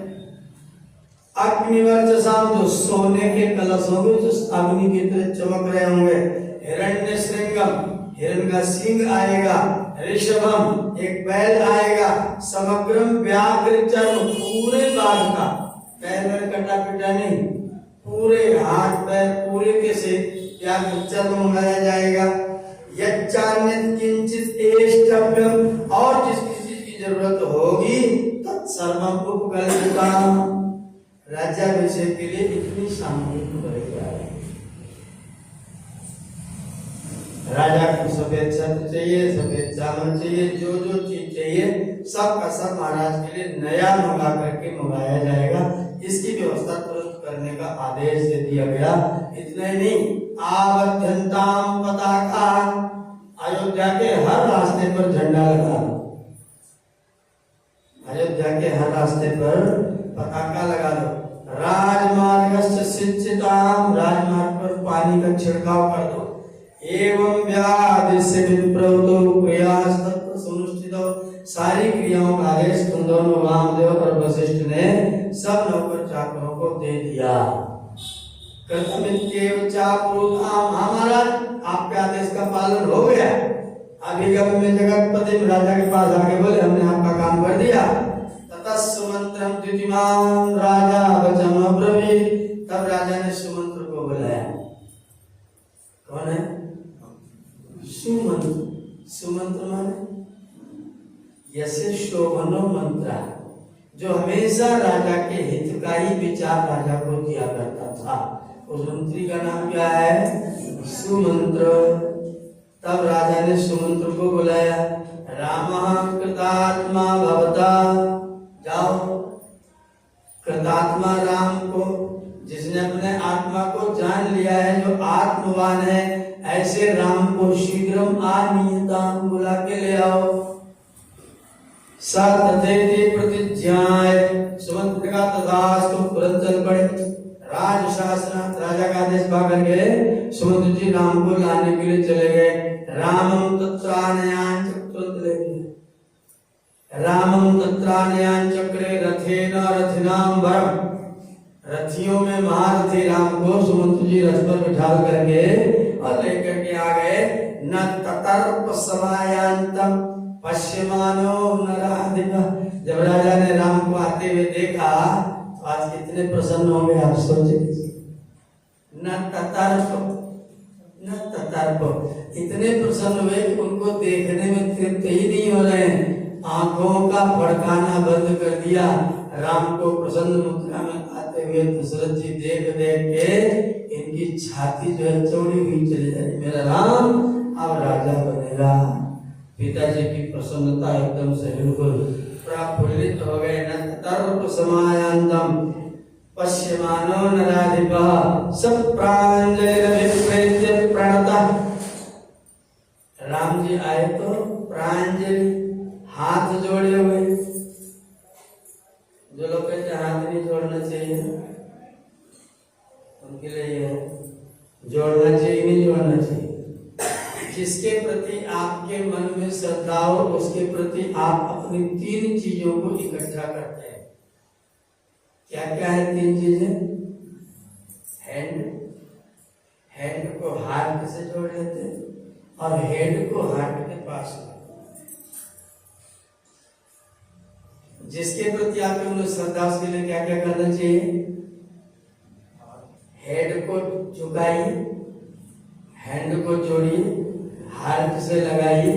अग्निवर्चसाम, जो सोने के कलश होंगे जो अग्नि की तरह चमक रहे होंगे। हिरण्य श्रृंगम, हिरण का सिंह आएगा। ऋषभम, एक बैल आएगा। समग्रम व्याघ्र चर्म, पूरे बाघ का, पैर में कटा पिटा नहीं, पूरे हाथ पैर पूरे के से व्याघ्र चर्म मंगाया जाएगा। यच्चान्यत किंचित एष्टभ्यम, और जिस किसी चीज की जरूरत होगी तत्सर्वम उपकल्पितम, राज्याभिषेक के लिए इतनी सामग्री बढ़ेगा। राजा को सफेद छत्र चाहिए, सफेद चावल चाहिए, जो जो चीज चाहिए सब का सब महाराज के लिए नया मंगा करके मंगाया जाएगा। इसकी व्यवस्था तुरंत करने का आदेश दे दिया गया। इतना ही नहीं, आवध्यंताम पताका, अयोध्या के हर रास्ते पर झंडा लगा दो। अयोध्या के हर रास्ते पर पताका लगा दो। राजमार्गस्य सिंचिताम, राजमार्ग पर पानी का छिड़काव कर दो। एवं व्याधिस्य विप्रवतो क्रियास तत्व सुनिश्चितो, सारी क्रियाओं का आदेश तुम दोनों वामदेव और वशिष्ठ ने सब नौकर चाकरों को दे दिया। कृतमित्येव चाप्रुताम, महाराज आपके आदेश का पालन हो गया। अभिगम में जगतपति राजा के पास आके बोले हमने आपका काम कर दिया। ततः सुमंत्रम द्वितीमान राजा वचन अब्रवीत, तब राजा ने सुमंत्र को बुलाया। कौन है? सुमंत्र। सुमंत्र माने यसे शोभनो मंत्र, जो हमेशा राजा के हित का ही विचार राजा को दिया करता था। उस मंत्री का नाम क्या है? सुमंत्र। तब राजा ने सुमंत्र को बुलाया। रामः कृतात्मा भवता, जाओ कृतात्मा राम को, जिसने अपने आत्मा को जान लिया है, जो आत्मवान है, ऐसे राम को शीघ्रम आनीयताम, बुला के ले आओ। सततेति प्रतिज्ञाय, सुमंत्र का तथास्तु, तुरंत चल पड़े। राजशासनात्, राजा का आदेश पा करके सुमंत्र जी राम को लाने के लिए चले गए। रामम तत्रानयान, तुरंत ले गए। रामम तत्रानयान चक्रे रथेन रथिनाम वरम, रथियों में महारथी राम को सुमंत्र जी रथ पर बिठा करके और लेकर के आ गए। न ततर्प समायांतम पश्यमानो नराधिप, जब राजा ने राम को आते हुए देखा तो आज कितने प्रसन्न होंगे आप सोचिए। न ततर्प, इतने प्रसन्न हुए कि उनको देखने में तृप्त ही नहीं हो रहे हैं। आंखों का फड़काना बंद कर दिया। राम को प्रसन्न मुद्रा में आते हुए दशरथ जी देख देख के इनकी छाती जो है चौड़ी हुई चली जाए, मेरा राम अब राजा बनेगा। पिताजी की प्रसन्नता एकदम से बिल्कुल प्रफुल्लित हो गए। न तर्प समायांतम पश्यमानो नराधिपः सब प्रांजलिर्विप्रेत्य प्रणतः, राम जी आए तो प्रांजलि, हाथ जोड़े हुए। जो लोग कहते हाथ नहीं जोड़ना चाहिए उनके लिए जोड़ना चाहिए, नहीं जोड़ना चाहिए। जिसके प्रति आपके मन में श्रद्धा हो उसके प्रति आप अपनी 3 चीजों को इकट्ठा करते हैं। क्या क्या है 3 चीजें? हैंड को हार्ट से जोड़ लेते हैं और हेड को हार्ट के पास। जिसके प्रति आपके मन में श्रद्धा उसके लिए क्या क्या करना चाहिए? हेड को झुकाइए, हैंड को जोड़िए, हार्ट से लगाइए,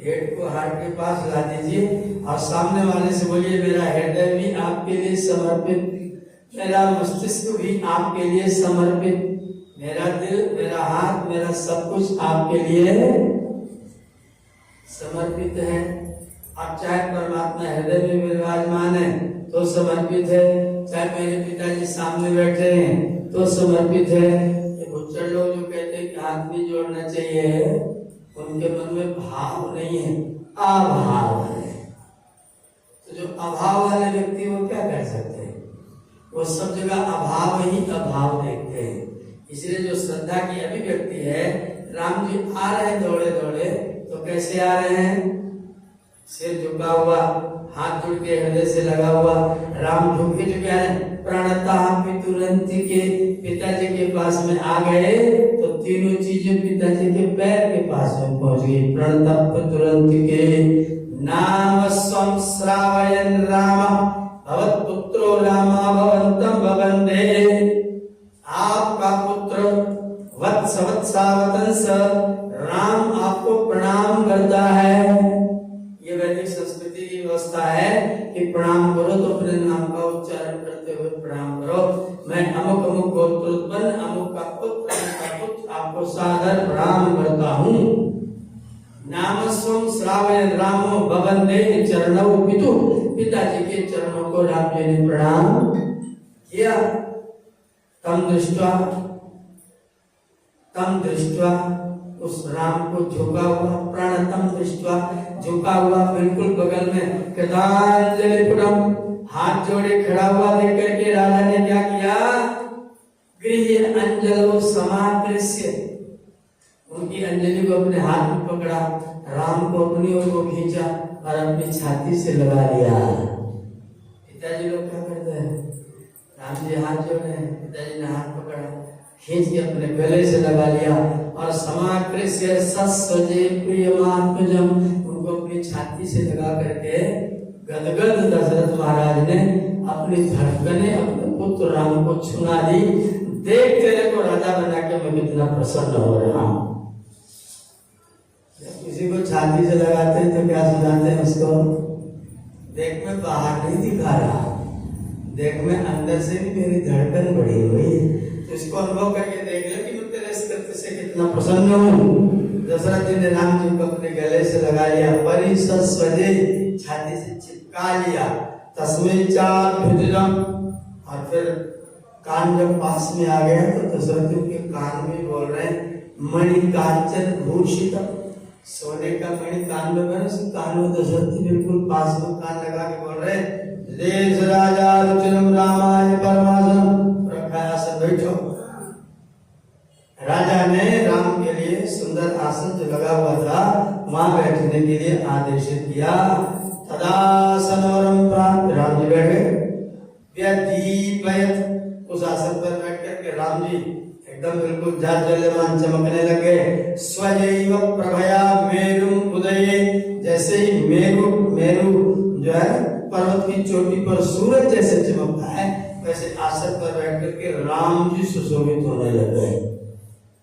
हेड को हार्ट के पास ला दीजिए और सामने वाले से बोलिए मेरा हृदय भी आपके लिए समर्पित, मेरा मस्तिष्क भी आपके लिए समर्पित, मेरा दिल, मेरा हाथ, मेरा सब कुछ आपके लिए समर्पित है। आप चाहे परमात्मा हृदय में विराजमान है तो समर्पित है, चाहे मेरे पिताजी सामने बैठे हैं तो समर्पित है। ये बुच्चड़ लोग जो कहते हैं कि हाथ नहीं जोड़ना चाहिए, उनके मन में भाव नहीं है, अभाव है। तो जो अभाव वाले व्यक्ति वो क्या कर सकते हैं? वो सब जगह अभाव ही अभाव देखते हैं। इसलिए जो श्रद्धा की अभिव्यक्ति है, राम जी आ रहे हैं दौड़े दौड़े, तो कैसे आ रहे हैं? सिर झुका हुआ, हाथ जुड़ के हृदय से लगा हुआ, राम झुके जो क्या है, प्रणता तुरंत के पिताजी के पास में आ गए तो तीनों चीजें पिताजी के पैर के पास में पहुंच गई। प्रणता तुरंत के नाम स्वम श्रावयन राम भवत पुत्रो रामा भवंतम भवंदे। आपका पुत्र वत्स वत्सावतंस राम आपको प्रणाम करता है। ये वैदिक संस्कृति की व्यवस्था है कि प्रणाम करो तो अपने नाम का उच्चारण करते हुए प्रणाम करो। मैं अमुक अमुक गोत्रोत्पन्न अमुक का पुत्र आपको सादर प्रणाम करता हूँ। नाम स्वम श्रावयन रामो भवंदे चरणौ पितु, पिताजी के चरणों को राम जी ने प्रणाम किया। तम दृष्टवा उस राम को झुका हुआ, प्राणतम दृष्टवा झुका हुआ बिल्कुल बगल में, कृतांजलिपुरम हाथ जोड़े खड़ा हुआ देख करके राजा ने क्या किया? गृह अंजलो समाकृष्य, उनकी अंजलि को अपने हाथ में पकड़ा, राम को अपनी ओर को खींचा और अपनी छाती से लगा लिया। पिताजी लोग क्या करते हैं? राम जी हाथ जोड़े हैं, पिताजी ने हाथ पकड़ा, खींच के अपने गले से लगा लिया और समाकृष्य सस्वजे प्रियमात्मजम, उनको अपनी छाती से लगा करके गदगद दशरथ महाराज ने अपनी धड़कने अपने पुत्र राम को छुना दी। देख तेरे को राजा बना के मैं कितना प्रसन्न हो रहा हूं। जब किसी को छाती से लगाते हैं तो क्या सुनाते हैं उसको? देख मैं बाहर नहीं दिखा रहा, देख मैं अंदर से भी मेरी धड़कन बढ़ी हुई है। तो इसको अनुभव करके देख ले कि मैं तेरे इस कृत्य से कितना प्रसन्न हूँ। दशरथ जी ने राम जी को अपने गले से लगा लिया, परिसस्वजे छाती से चिपका लिया, तस्मै चाभुजम, और फिर कान जब पास में आ गया तो दशरथ जी के कान में बोल रहे हैं मणि कांचन भूषित, सोने का मणि कान में बना, कान में दशरथ जी बिल्कुल पास में कान लगा के बोल रहे हैं देश राजा रुचिरम रामाय परमासनम, आसन बैठो। राजा ने राम के लिए सुंदर आसन जो लगा हुआ था वहां बैठने के लिए आदेशित किया। तदासनोरम प्राप्त, राम जी बैठे, व्यदीपयत, उस आसन पर बैठ करके राम जी एकदम बिल्कुल जाज्वल्यमान चमकने लगे। स्वयैव प्रभया मेरुम उदये, जैसे ही मेरु जो है पर्वत की चोटी पर सूरज जैसे चमकता है, वैसे आसन पर बैठ करके राम जी सुशोभित होने लगे।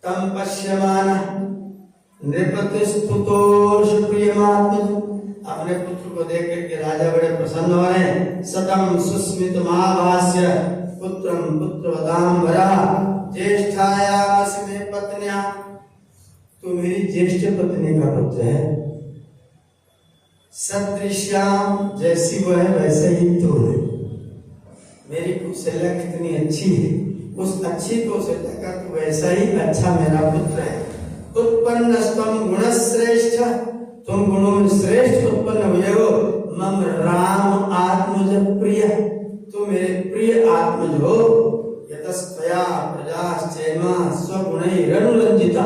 तम पश्यमान नृपतिस्तुतोष प्रियमात्मज, अपने पुत्र को देख करके राजा बड़े प्रसन्न हो रहे हैं। सतम सुस्मित महाभाष्य पुत्रम पुत्रवदाम्बरा ज्येष्ठायामस्मे पत्न्या, तू मेरी ज्येष्ठ पत्नी का पुत्र है। सदृश्याम, जैसी वो है वैसे ही तू है। मेरी कौशल्या कितनी अच्छी है, उस अच्छी कौशल्या का तू वैसा ही अच्छा मेरा पुत्र है। उत्पन्नस्तम गुणश्रेष्ठ, तुम गुणों में श्रेष्ठ उत्पन्न हुए हो। मम राम आत्मज प्रिय, तू मेरे प्रिय आत्मज हो। यतस्त्वया प्रजाश्चैमा स्वगुणैरनुरंजिता,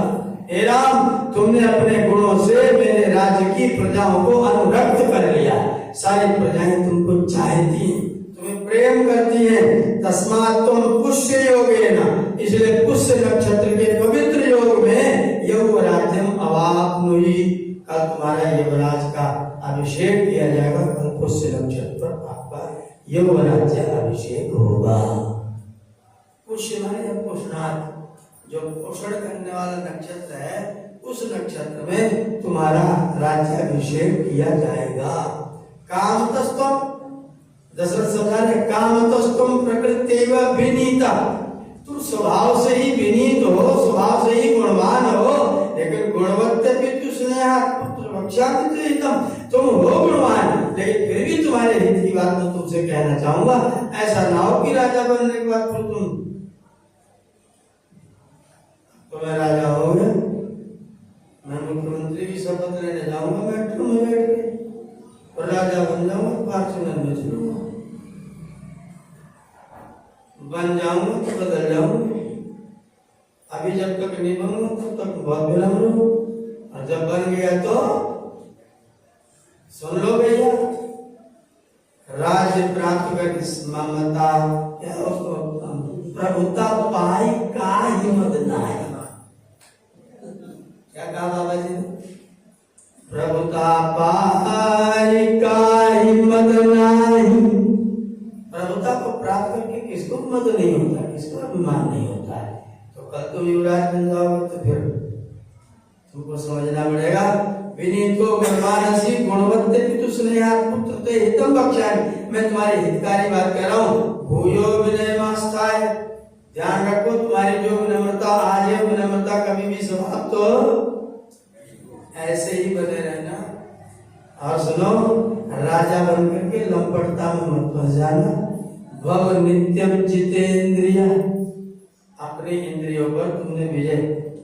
हे राम तुमने अपने गुणों से मेरे राज्य की प्रजाओं को अनुरक्त कर लिया। सारी प्रजाएं तुमको चाहती हैं, तुम्हें प्रेम करती हैं। तस्मात् तुम पुष्य योगेन, इसलिए पुष्य नक्षत्र के पवित्र योग में यौवराज्यम अवाप्नुहि, कल तुम्हारा युवराज का अभिषेक किया जाएगा। कल पुष्य नक्षत्र पर आपका युवराज्य अभिषेक होगा। पुष्य माने पुष्णार्थ, जो पोषण करने वाला नक्षत्र है उस नक्षत्र में तुम्हारा राज्याभिषेक किया जाएगा। कामतस्तम, दशरथ समझा रहे, कामतस्तम प्रकृत्यैव विनीता, तुम स्वभाव से ही विनीत हो, स्वभाव से ही गुणवान हो, लेकिन गुणवत्ते तुम हो गुणवान, लेकिन फिर भी तुम्हारे हित की बात मैं तुमसे कहना चाहूंगा। ऐसा ना हो कि राजा बनने के बाद फिर मैं राजा हो गया, मैं मुख्यमंत्री की शपथ लेने जाऊंगा मेट्रो में बैठ के और राजा बन जाऊंगा, फॉर्च्यूनर में चलूंगा, बन जाऊंगा तो बदल जाऊंगा। अभी जब तक नहीं बनूंगा तब तक बहुत विलम्ब हूं, और जब बन गया तो सुन लो भैया, राज्य प्राप्त कर ममता प्रभुता पाई का हिम्मत नहीं। क्या कहा बाबा जी ने? प्रभुता पाई का हिम्मत नहीं। प्रभुता को प्राप्त करके किसको हिम्मत नहीं होता, किसको अभिमान नहीं होता है। तो कल तुम युवराज बन जाओगे तो फिर तुमको समझना पड़ेगा, विनीत को गुणवानसी गुणवत्ते पितु स्नेहात् पुत्र ते हितम बख्शामि। मैं तुम्हारी हितकारी बात कर रहा हूँ। भूयो विनय मास्ताय, ध्यान रखो तुम्हारी जो विनम्रता आज है, विनम्रता कभी भी समाप्त तो ऐसे ही बने रहना। और सुनो, राजा बन करके लंपटता में मत फंस जाना। भव नित्यम जितेंद्रिय, अपने इंद्रियों पर तुमने विजय।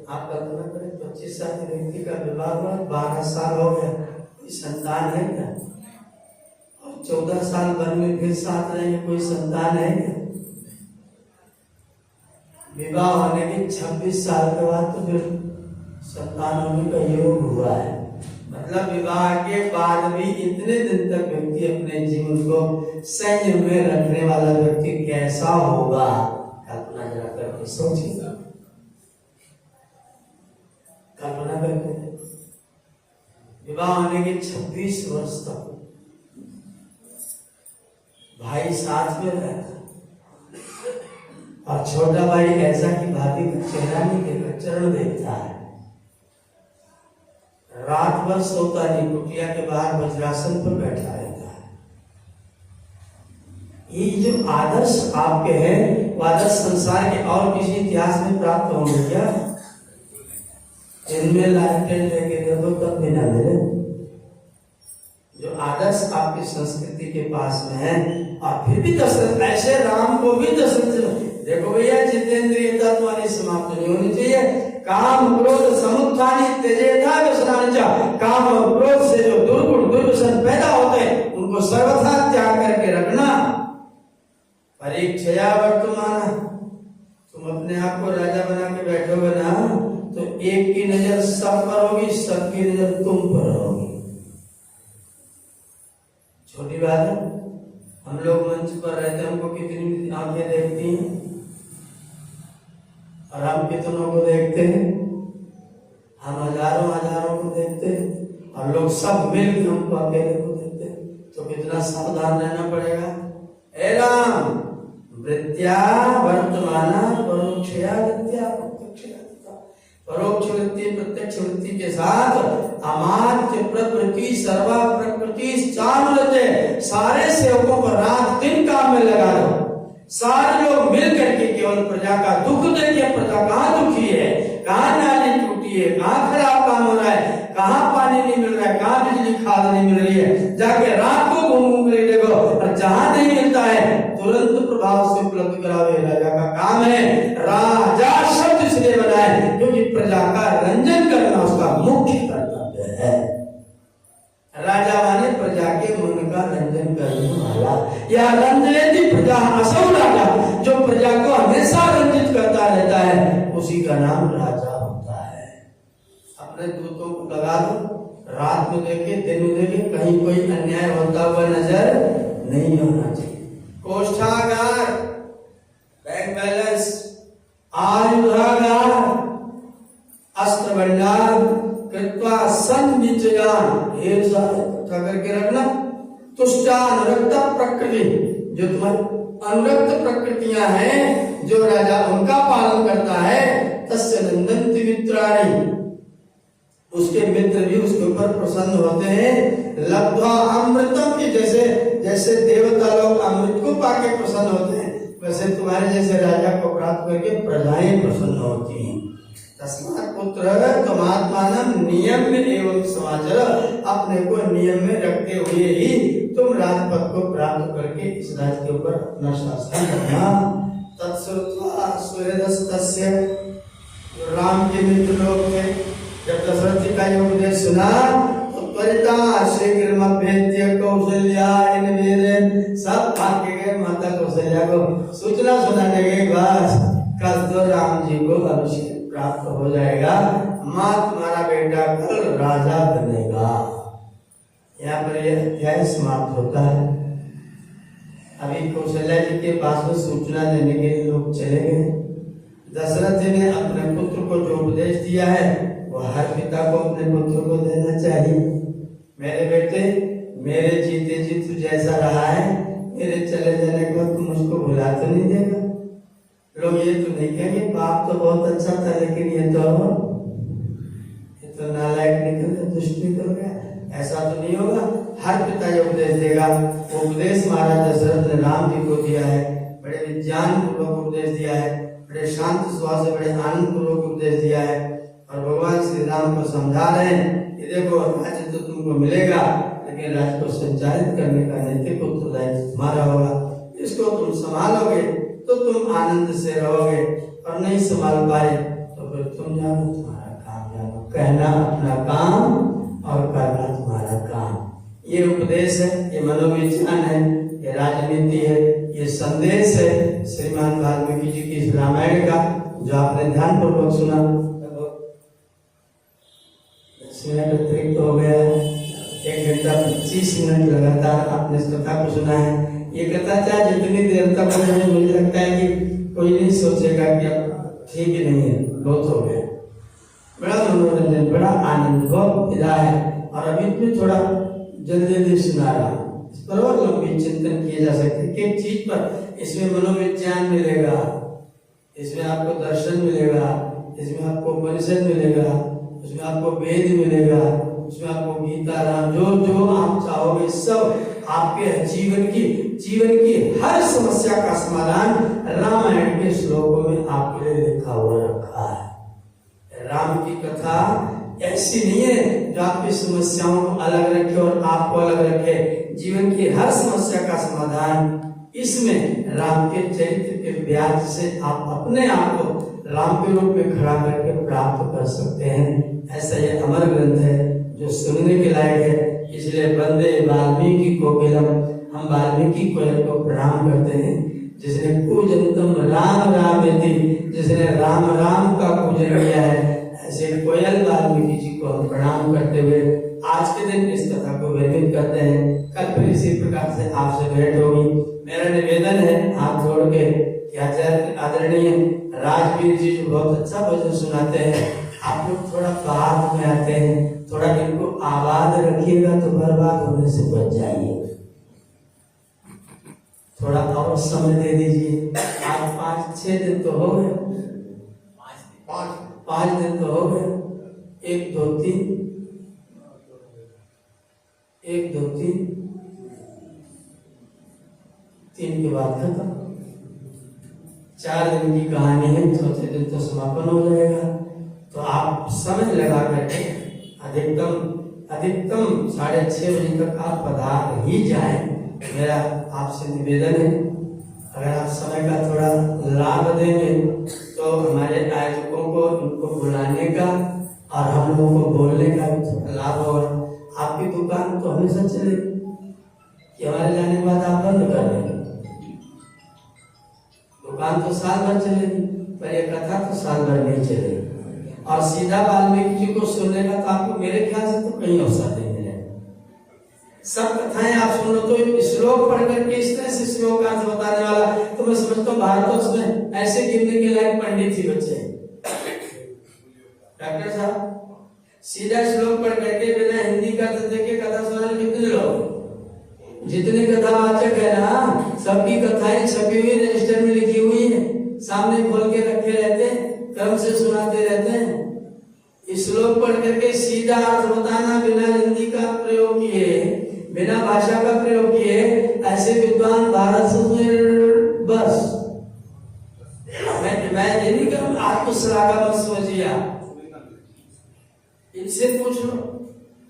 आप कल्पना करें 25 साल के व्यक्ति का विवाह हुआ, 12 साल हो गया, कोई संतान है क्या? और 14 साल वन में फिर साथ रहेंगे, कोई संतान है क्या? विवाह होने के 26 साल के बाद तो फिर संतान होने का योग हुआ है। मतलब विवाह के बाद भी इतने दिन तक व्यक्ति अपने जीवन को संयम में रखने वाला व्यक्ति कैसा होगा, कल्पना जरा करके सोचिए। कल्पना करके विवाह होने के 26 वर्ष तक भाई साथ में रहता, और छोटा भाई ऐसा कि भाभी का चेहरा नहीं देखता, चरण देखता है, रात भर सोता नहीं, कुटिया के बाहर वज्रासन पर बैठा रहता है। ये जो आदर्श आपके हैं, वो आदर्श संसार के और किसी इतिहास में प्राप्त होंगे क्या? इनमें लालटेन लेके देखो तब भी ना मिले। जो आदर्श आपकी संस्कृति के पास में है, और फिर भी दशरथ, ऐसे राम को भी दशरथ, देखो भैया जितेंद्रियता तुम्हारी समाप्त नहीं होनी चाहिए। काम क्रोध समुत्थानी त्यजेता व्यसनानि च, काम और क्रोध से जो दुर्गुण दुर्व्यसन पैदा होते हैं उनको सर्वथा त्याग करके रखना। परीक्षया वर्तमान, तुम अपने आप को राजा बना के बैठोगे ना तो एक की नजर सब पर होगी, सबकी नजर तुम पर होगी। छोटी बात है, हम लोग मंच पर रहते, हमको कितनी आंखें देखती हैं और हम कितनों को देखते हैं? हम हजारों हजारों को देखते हैं, और लोग सब मिलकर हमको अकेले को देखते हैं। तो कितना सावधान रहना पड़ेगा। ए राम वृत्त्या वर्तमान परोक्षया वृत्त्या प्रत्यक्षया, परोक्ष वृत्ति प्रत्यक्ष वृत्ति के साथ अमात्य प्रकृति सर्वा प्रकृति चानुलते, सारे सेवकों पर रात दिन काम में लगा दो। सारे लोग मिल करके केवल प्रजा का दुख देखिए, प्रजा कहाँ दुखी है, कहाँ नाली टूटी है, कहाँ खराब काम हो रहा है, कहाँ पानी नहीं मिल रहा है, कहाँ बिजली खाद नहीं मिल रही है, जाके रात को घूम घूम कर देखो, और जहाँ नहीं मिलता है तुरंत प्रभाव से उपलब्ध करावे। राजा का काम है। राजा शब्द इसलिए बनाए क्योंकि प्रजा का रंजन करना उसका मुख्य कर्तव्य है। राजा माने प्रजा के मन का रंजन करने वाला, या रंजयति प्रजा असौ राजा, जो प्रजा को हमेशा रंजित करता रहता है उसी का नाम राजा होता है। अपने दूतों को लगा दो, रात में देखे दिन में देखे, कहीं कोई अन्याय होता हुआ नजर नहीं होना चाहिए। कोष्ठागार, बैंक बैलेंस, आयुधागार, अस्त्र भंडार कृत्वा संविचयान, ढेर सारे इकट्ठा करके रखना। तुष्टान रक्त प्रकृति, जो तुम्हारी अनुरक्त प्रकृतियां हैं, जो राजा उनका पालन करता है, तस्य नंदन्ति मित्राणि, उसके मित्र भी उसके ऊपर प्रसन्न होते हैं। लब्ध्वा अमृतम, की जैसे देवता लोग अमृत को पाके प्रसन्न होते हैं, वैसे तुम्हारे जैसे राजा को प्राप्त करके प्रजाएं प्रसन्न होती हैं। तस्मात् पुत्र त्वमात्मानं नियम्य एवं समाचर, अपने को नियम में रखते हुए ही तुम राजपद को प्राप्त करके इस राज्य के ऊपर अपना शासन करना। तत्श्रुत्वा सुहृदस्तस्य, राम के मित्र लोग थे, जब दशरथ जी का ये उपदेश सुना तो त्वरिता शीघ्रमभ्येत्य कौसल्याय निवेदन, सब भाग के गए माता कौशल्या को सूचना सुनाने के बाद कल तो राम जी को अभिषेक प्राप्त हो जाएगा, माँ तुम्हारा बेटा कल राजा बनेगा। यहाँ पर यह अध्याय समाप्त होता है। अभी कौशल्या जी के पास में सूचना देने के लिए लोग चले गए। दशरथ जी ने अपने पुत्र को जो उपदेश दिया है वो हर पिता को अपने पुत्र को देना चाहिए। मेरे बेटे, मेरे जीते जी तू जैसा रहा है, मेरे चले जाने के बाद तू मुझको भुला तो नहीं देगा। लोग ये तो नहीं कहेंगे बाप तो बहुत अच्छा था लेकिन ये तो नालायक निकल गया, दुष्ट निकल गया, ऐसा तो नहीं होगा। हर पिता ये उपदेश देगा। वो उपदेश महाराज दशरथ ने राम जी को दिया है, बड़े विज्ञान पूर्वक उपदेश दिया है, बड़े शांत स्वभाव से बड़े आनंद पूर्वक उपदेश दिया है। और भगवान श्री राम को समझा रहे हैं कि देखो राज्य तो तुमको मिलेगा, लेकिन राज्य को संचालित करने का नैतिक उत्तरदायित्व तुम्हारा होगा। इसको तुम संभालोगे तो तुम आनंद से रहोगे, और नहीं संभाल पाए तो फिर तुम जानो, तुम्हारा काम जानो, कहना अपना काम और करना तुम्हारा काम। ये उपदेश है, ये मनोविज्ञान है, ये राजनीति है, ये संदेश है श्रीमान वाल्मीकि जी की इस रामायण का, जो आपने ध्यान पूर्वक सुना। 10 मिनट अतिरिक्त हो गया है, 1 घंटा 25 मिनट लगातार आपने इस कथा को सुना है। ये कथा चाहे जितनी देर तक मुझे लगता है कि कोई नहीं सोचेगा कि अब ठीक ही नहीं है, बहुत हो गया। बड़ा मनोरंजन, बड़ा आनंद, बहुत मिला है। और अभी भी थोड़ा जल्दी सुना रहा हूँ, इस पर और लंबी चिंतन किए जा सकते हैं। किस चीज पर? इसमें मनोविज्ञान मिलेगा, इसमें आपको दर्शन मिलेगा, इसमें आपको उपनिषद मिलेगा, उसमें आपको वेद मिलेगा, उसमें आपको गीता, राम, जो आप चाहोगे सब आपके जीवन की हर समस्या का समाधान रामायण के श्लोकों में आपके लिए लिखा हुआ रखा है। राम की कथा ऐसी नहीं है जो आपकी समस्याओं को अलग रखे और आपको अलग रखे। जीवन की हर समस्या का समाधान इसमें राम के चरित्र के ब्याज से आप अपने आप को राम के रूप में खड़ा करके प्राप्त कर सकते हैं। ऐसा ये अमर ग्रंथ है जो सुनने के लायक है। इसलिए वंदे वाल्मीकि कोकिलम, हम वाल्मीकि कोयल को प्रणाम करते हैं, जिसने पूजनतम राम रामेति, जिसने राम राम का पूजन किया है। ऐसे कोयल वाल्मीकि जी को हम प्रणाम करते हुए आज के दिन इस कथा को वर्णित करते हैं। कल फिर इसी प्रकार से आपसे भेंट होगी। मेरा निवेदन है हाथ जोड़ के कि आदरणीय राजवीर जी जो बहुत अच्छा भजन सुनाते हैं, आप लोग थोड़ा बाद में आते हैं, थोड़ा इनको आबाद रखिएगा तो बर्बाद होने से बच जाइए। थोड़ा और समय दे दीजिए। आज 5-6 दिन तो हो गए, 5 दिन तो हो गए। 1 2 3 1 2 3 के बाद खत्म। 4 दिन की कहानी है, चौथे दिन तो समापन हो जाएगा। तो आप समय लगा करके अधिकतम 6:30 बजे तक आप पधार ही जाएं। मेरा आपसे निवेदन है, अगर आप समय का थोड़ा लाभ देंगे तो हमारे आयोजकों को उनको बुलाने का और हम लोगों को बोलने का भी थोड़ा लाभ होगा। आपकी दुकान तो हमेशा चलेगी कि हमारे जाने के बाद आप बंद कर देंगे? दुकान तो साल भर चलेगी, पर यह कथा तो साल भर नहीं चलेगी। और सीधा वाल्मीकि जी को सुनने का तो आपको मेरे ख्याल से तो कहीं अवसर नहीं मिलेगा। सब कथाएं आप सुन लो तो श्लोक पढ़ करके इस तरह से श्लोक अर्थ बताने वाला, तो मैं समझता हूँ भारत में ऐसे गिनने के लायक पंडित ही बच्चे। डॉक्टर साहब सीधा श्लोक पढ़ करके बिना हिंदी का अर्थ देखे कथा सुनाने कितने लोग? जितने कथावाचक है ना, सबकी कथाएं छपी हुई रजिस्टर में लिखी हुई है, सामने खोल के रखे रहते हैं, क्रम से सुनाते रहते हैं। श्लोक पढ़ करके सीधा अर्थ बताना बिना हिंदी का प्रयोग किए, बिना भाषा का प्रयोग किए, ऐसे विद्वान भारत में बस मैं ये नहीं कहूँ आपको श्लाघा मत समझिए, इनसे पूछ लो,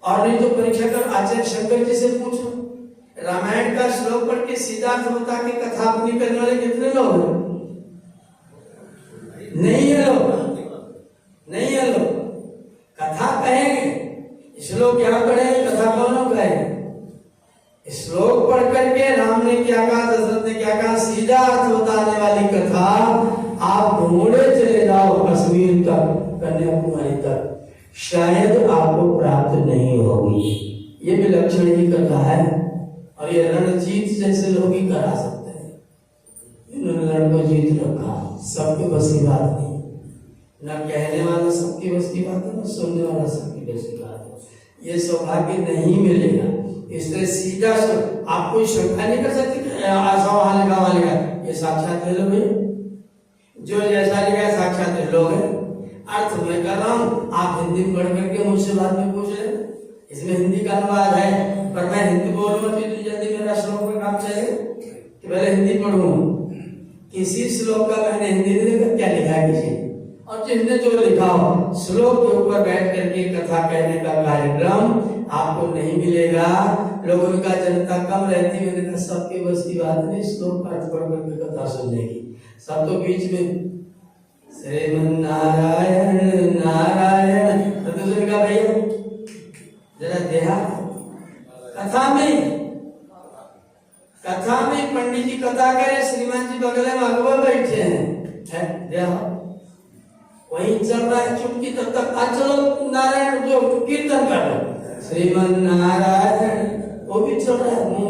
और नहीं तो परीक्षा कर आचार्य शंकर जी से पूछ लो। रामायण का श्लोक पढ़ के सीधा अर्थ बता के कथा अपनी करने वाले कितने लोग हैं? नहीं है लोग, नहीं है लोग। कथा कहेंगे, श्लोक क्या पढ़ेंगे, कथा कौन कहेंगे? श्लोक पढ़ करके राम ने क्या कहा, दशरथ ने क्या कहा, सीधा अर्थ बताने वाली कथा आप ढूंढे चले जाओ कश्मीर तक, कन्याकुमारी तक, शायद आपको प्राप्त नहीं होगी। ये विलक्षण ही कथा है, और ये रणजीत जैसे लोग ही करा सकते हैं। इन्होंने रण को जीत रखा, सबके बस की बात नहीं, न कहने वाला सबकी बस की बात है, न सुनने वाला सबकी बस की बात है। ये सौभाग्य नहीं मिलेगा, इसलिए सीधा आप कोई शंका नहीं कर सकते वहां लिखा वहां लिखा, ये साक्षात ले लो भाई, जो जैसा लिखा है साक्षात ले लो। अर्थ मैं कर रहा हूँ, आप हिंदी में पढ़ करके मुझसे बाद में पूछ ले, इसमें हिंदी का अनुवाद है, पर मैं हिंदी बोलूंगा तो इतनी जल्दी मेरा श्लोक का काम चलेगा कि पहले हिंदी पढ़ूं। किसी श्लोक का मैंने हिंदी में देखा क्या लिखा है किसी, और जिसने जो लिखा हो श्लोक के ऊपर बैठ करके कथा कहने का कार्यक्रम आपको नहीं मिलेगा। लोगों का जनता कम रहती है, मैंने कहा सबके बस की बात नहीं श्लोक का अर्थ पढ़ करके कथा सुनने की। सब तो बीच में श्रीमन्नारायण नारायण, तो दूसरे का भैया जरा देहा कथा में पंडित जी कथा करे, श्रीमान जी बगल में अगवा बैठे हैं, देहा वही चल रहा है चुटकी, तब तक आज चलो नारायण जो कीर्तन कर लो, श्रीमन नारायण वो भी चल रहा है, मुंह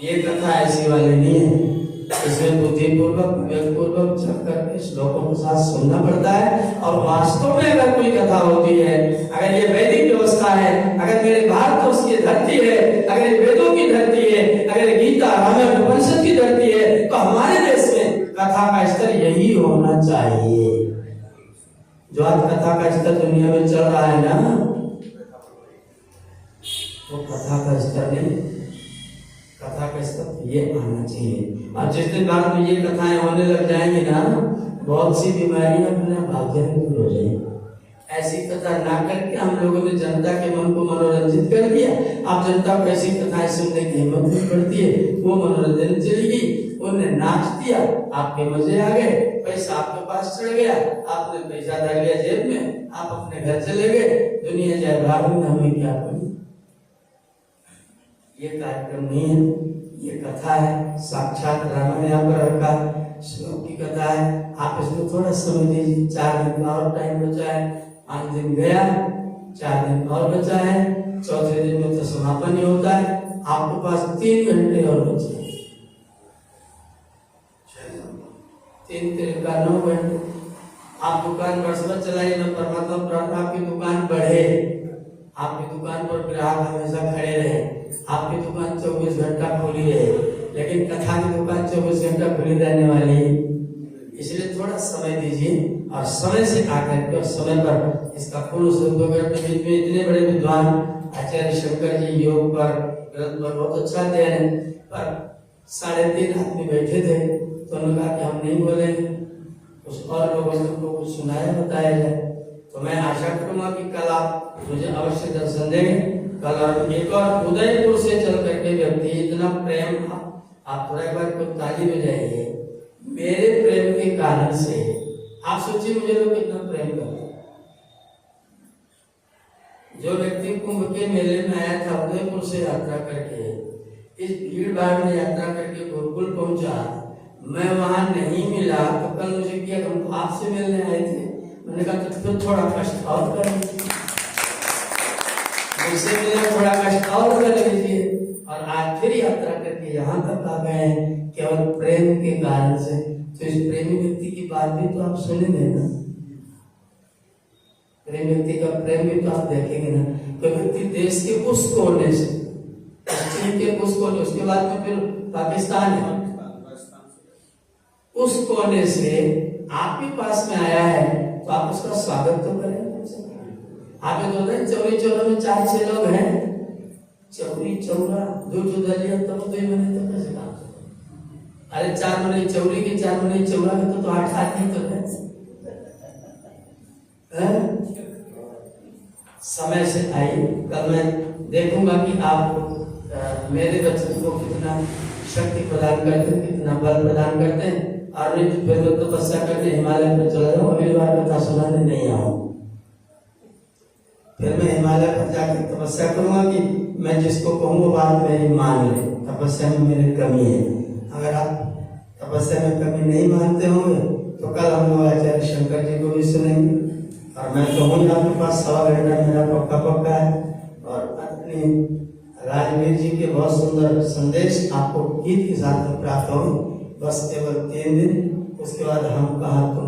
ये कथा ऐसी वाली नहीं है। इसमें बुद्धिपूर्वक विवेकपूर्वक चल करके श्लोकों के साथ सुनना पड़ता है। और वास्तव में अगर कोई कथा होती है, अगर ये वैदिक व्यवस्था है, अगर मेरे भारतवर्ष की धरती है, अगर ये वेदों की धरती है, अगर गीता रामायण उपनिषद की धरती है, तो हमारे देश में कथा का स्तर यही होना चाहिए। जो आज कथा का स्तर दुनिया में चल रहा है ना, वो कथा का स्तर नहीं, कथा का स्तर ये आना चाहिए। और जिस दिन भारत में ये कथाएं होने लग जाएंगी ना, बहुत सी बीमारियां अपने भाग दूर हो जाएंगी। ऐसी कथा ना करके हम लोगों ने जनता के मन को मनोरंजित कर दिया। अब जनता को ऐसी कथाएं सुनने की हिम्मत नहीं पड़ती है, वो मनोरंजन चली गई, उन्हें नाच दिया, आपके मजे आ गए, पैसा आपके पास चढ़ गया, आपने पैसा डाल लिया जेब में, आप अपने घर चले गए, दुनिया जाए भाग में, हमें क्या करें। ये कार्यक्रम नहीं है, ये कथा है, साक्षात राम ने यहाँ पर रखा, श्लोक की कथा है। आप इसमें थोड़ा समय दीजिए, 4 दिन का और टाइम बचा है, 5 दिन गया, 4 दिन और बचा है, चौथे दिन में तो समापन ही होता है। आपके पास 3 घंटे और बचे हैं, 3 का 9 घंटे। आप दुकान पर चलाइए ना, परमात्मा प्रार्थना आपकी दुकान बढ़े, आपकी दुकान पर ग्राहक हमेशा खड़े रहे, आपकी दुकान 24 घंटा खुली है, लेकिन कथा की दुकान 24 घंटा खुली रहने वाली है। इसलिए थोड़ा समय दीजिए और समय से आकर के और समय पर इसका पूर्ण सदुपयोग करते। बीच में इतने बड़े विद्वान आचार्य शंकर जी योग पर ग्रंथ पर बहुत अच्छा अध्ययन है, पर 3.5 आदमी बैठे थे, तो उन्होंने कहा कि हम नहीं बोलेंगे, कुछ और लोगों ने उनको कुछ सुनाया बताया जाए। तो मैं आशा करूंगा कि कल आप मुझे अवश्य दर्शन देंगे। कल और एक और उदयपुर से चल करके व्यक्ति, इतना प्रेम, आप थोड़ा एक बार को ताली बजाइए, मेरे प्रेम के कारण से। आप सोचिए मुझे लोग कितना प्रेम करते हैं। जो व्यक्ति कुंभ के मेले में आया था उदयपुर से यात्रा करके, इस भीड़ भाड़ में यात्रा करके गुरुकुल पहुंचा, मैं वहां नहीं मिला, तो कल मुझे किया हम आपसे मिलने आए थे, मैंने कहा तो फिर थोड़ा कष्ट और कर लीजिए, मुझसे मिले थोड़ा कष्ट और कर लीजिए। और आज फिर यात्रा करके यहाँ तक आ गए केवल प्रेम के कारण से। तो इस प्रेमी व्यक्ति की बात भी तो आप सुनेंगे ना, प्रेम व्यक्ति का प्रेम भी तो आप देखेंगे ना। तो व्यक्ति देश के उस कोने से, चीन के उस कोने, उसके बाद में फिर पाकिस्तान है, उस कोने से आपके पास में आया है तो आप उसका स्वागत तो करें। आप ये बोल रहे चौरी चौरा में 4-6 लोग हैं, चौरी चौरा दो दलिया तब तो ही बने तो कैसे काम? अरे 4 बने चौरी के 4 बने चौरा के तो 8 आदमी तो है। समय से आई, कल मैं देखूंगा कि आप मेरे बच्चों को कितना शक्ति प्रदान करते हैं, कितना बल प्रदान करते हैं। और नहीं तो फिर तो तपस्या करके हिमालय पर चला जाऊँ, अगली बार कथा सुनाने नहीं आऊँ। फिर मैं हिमालय पर जाकर तपस्या करूंगा कि मैं जिसको कहूँगा बात मेरी मान ले। तपस्या में मेरी कमी है। अगर आप तपस्या में कमी नहीं मानते होंगे तो कल हम लोग आचार्य शंकर जी को भी सुनेंगे। और मैं कहूँगा आपके पास 1.25 घंटा मेरा पक्का है। और अपनी राजवीर जी के बहुत सुंदर संदेश आपको गीत के साथ में प्राप्त हो। बस केवल 3 दिन, उसके बाद हम कहाँ तुम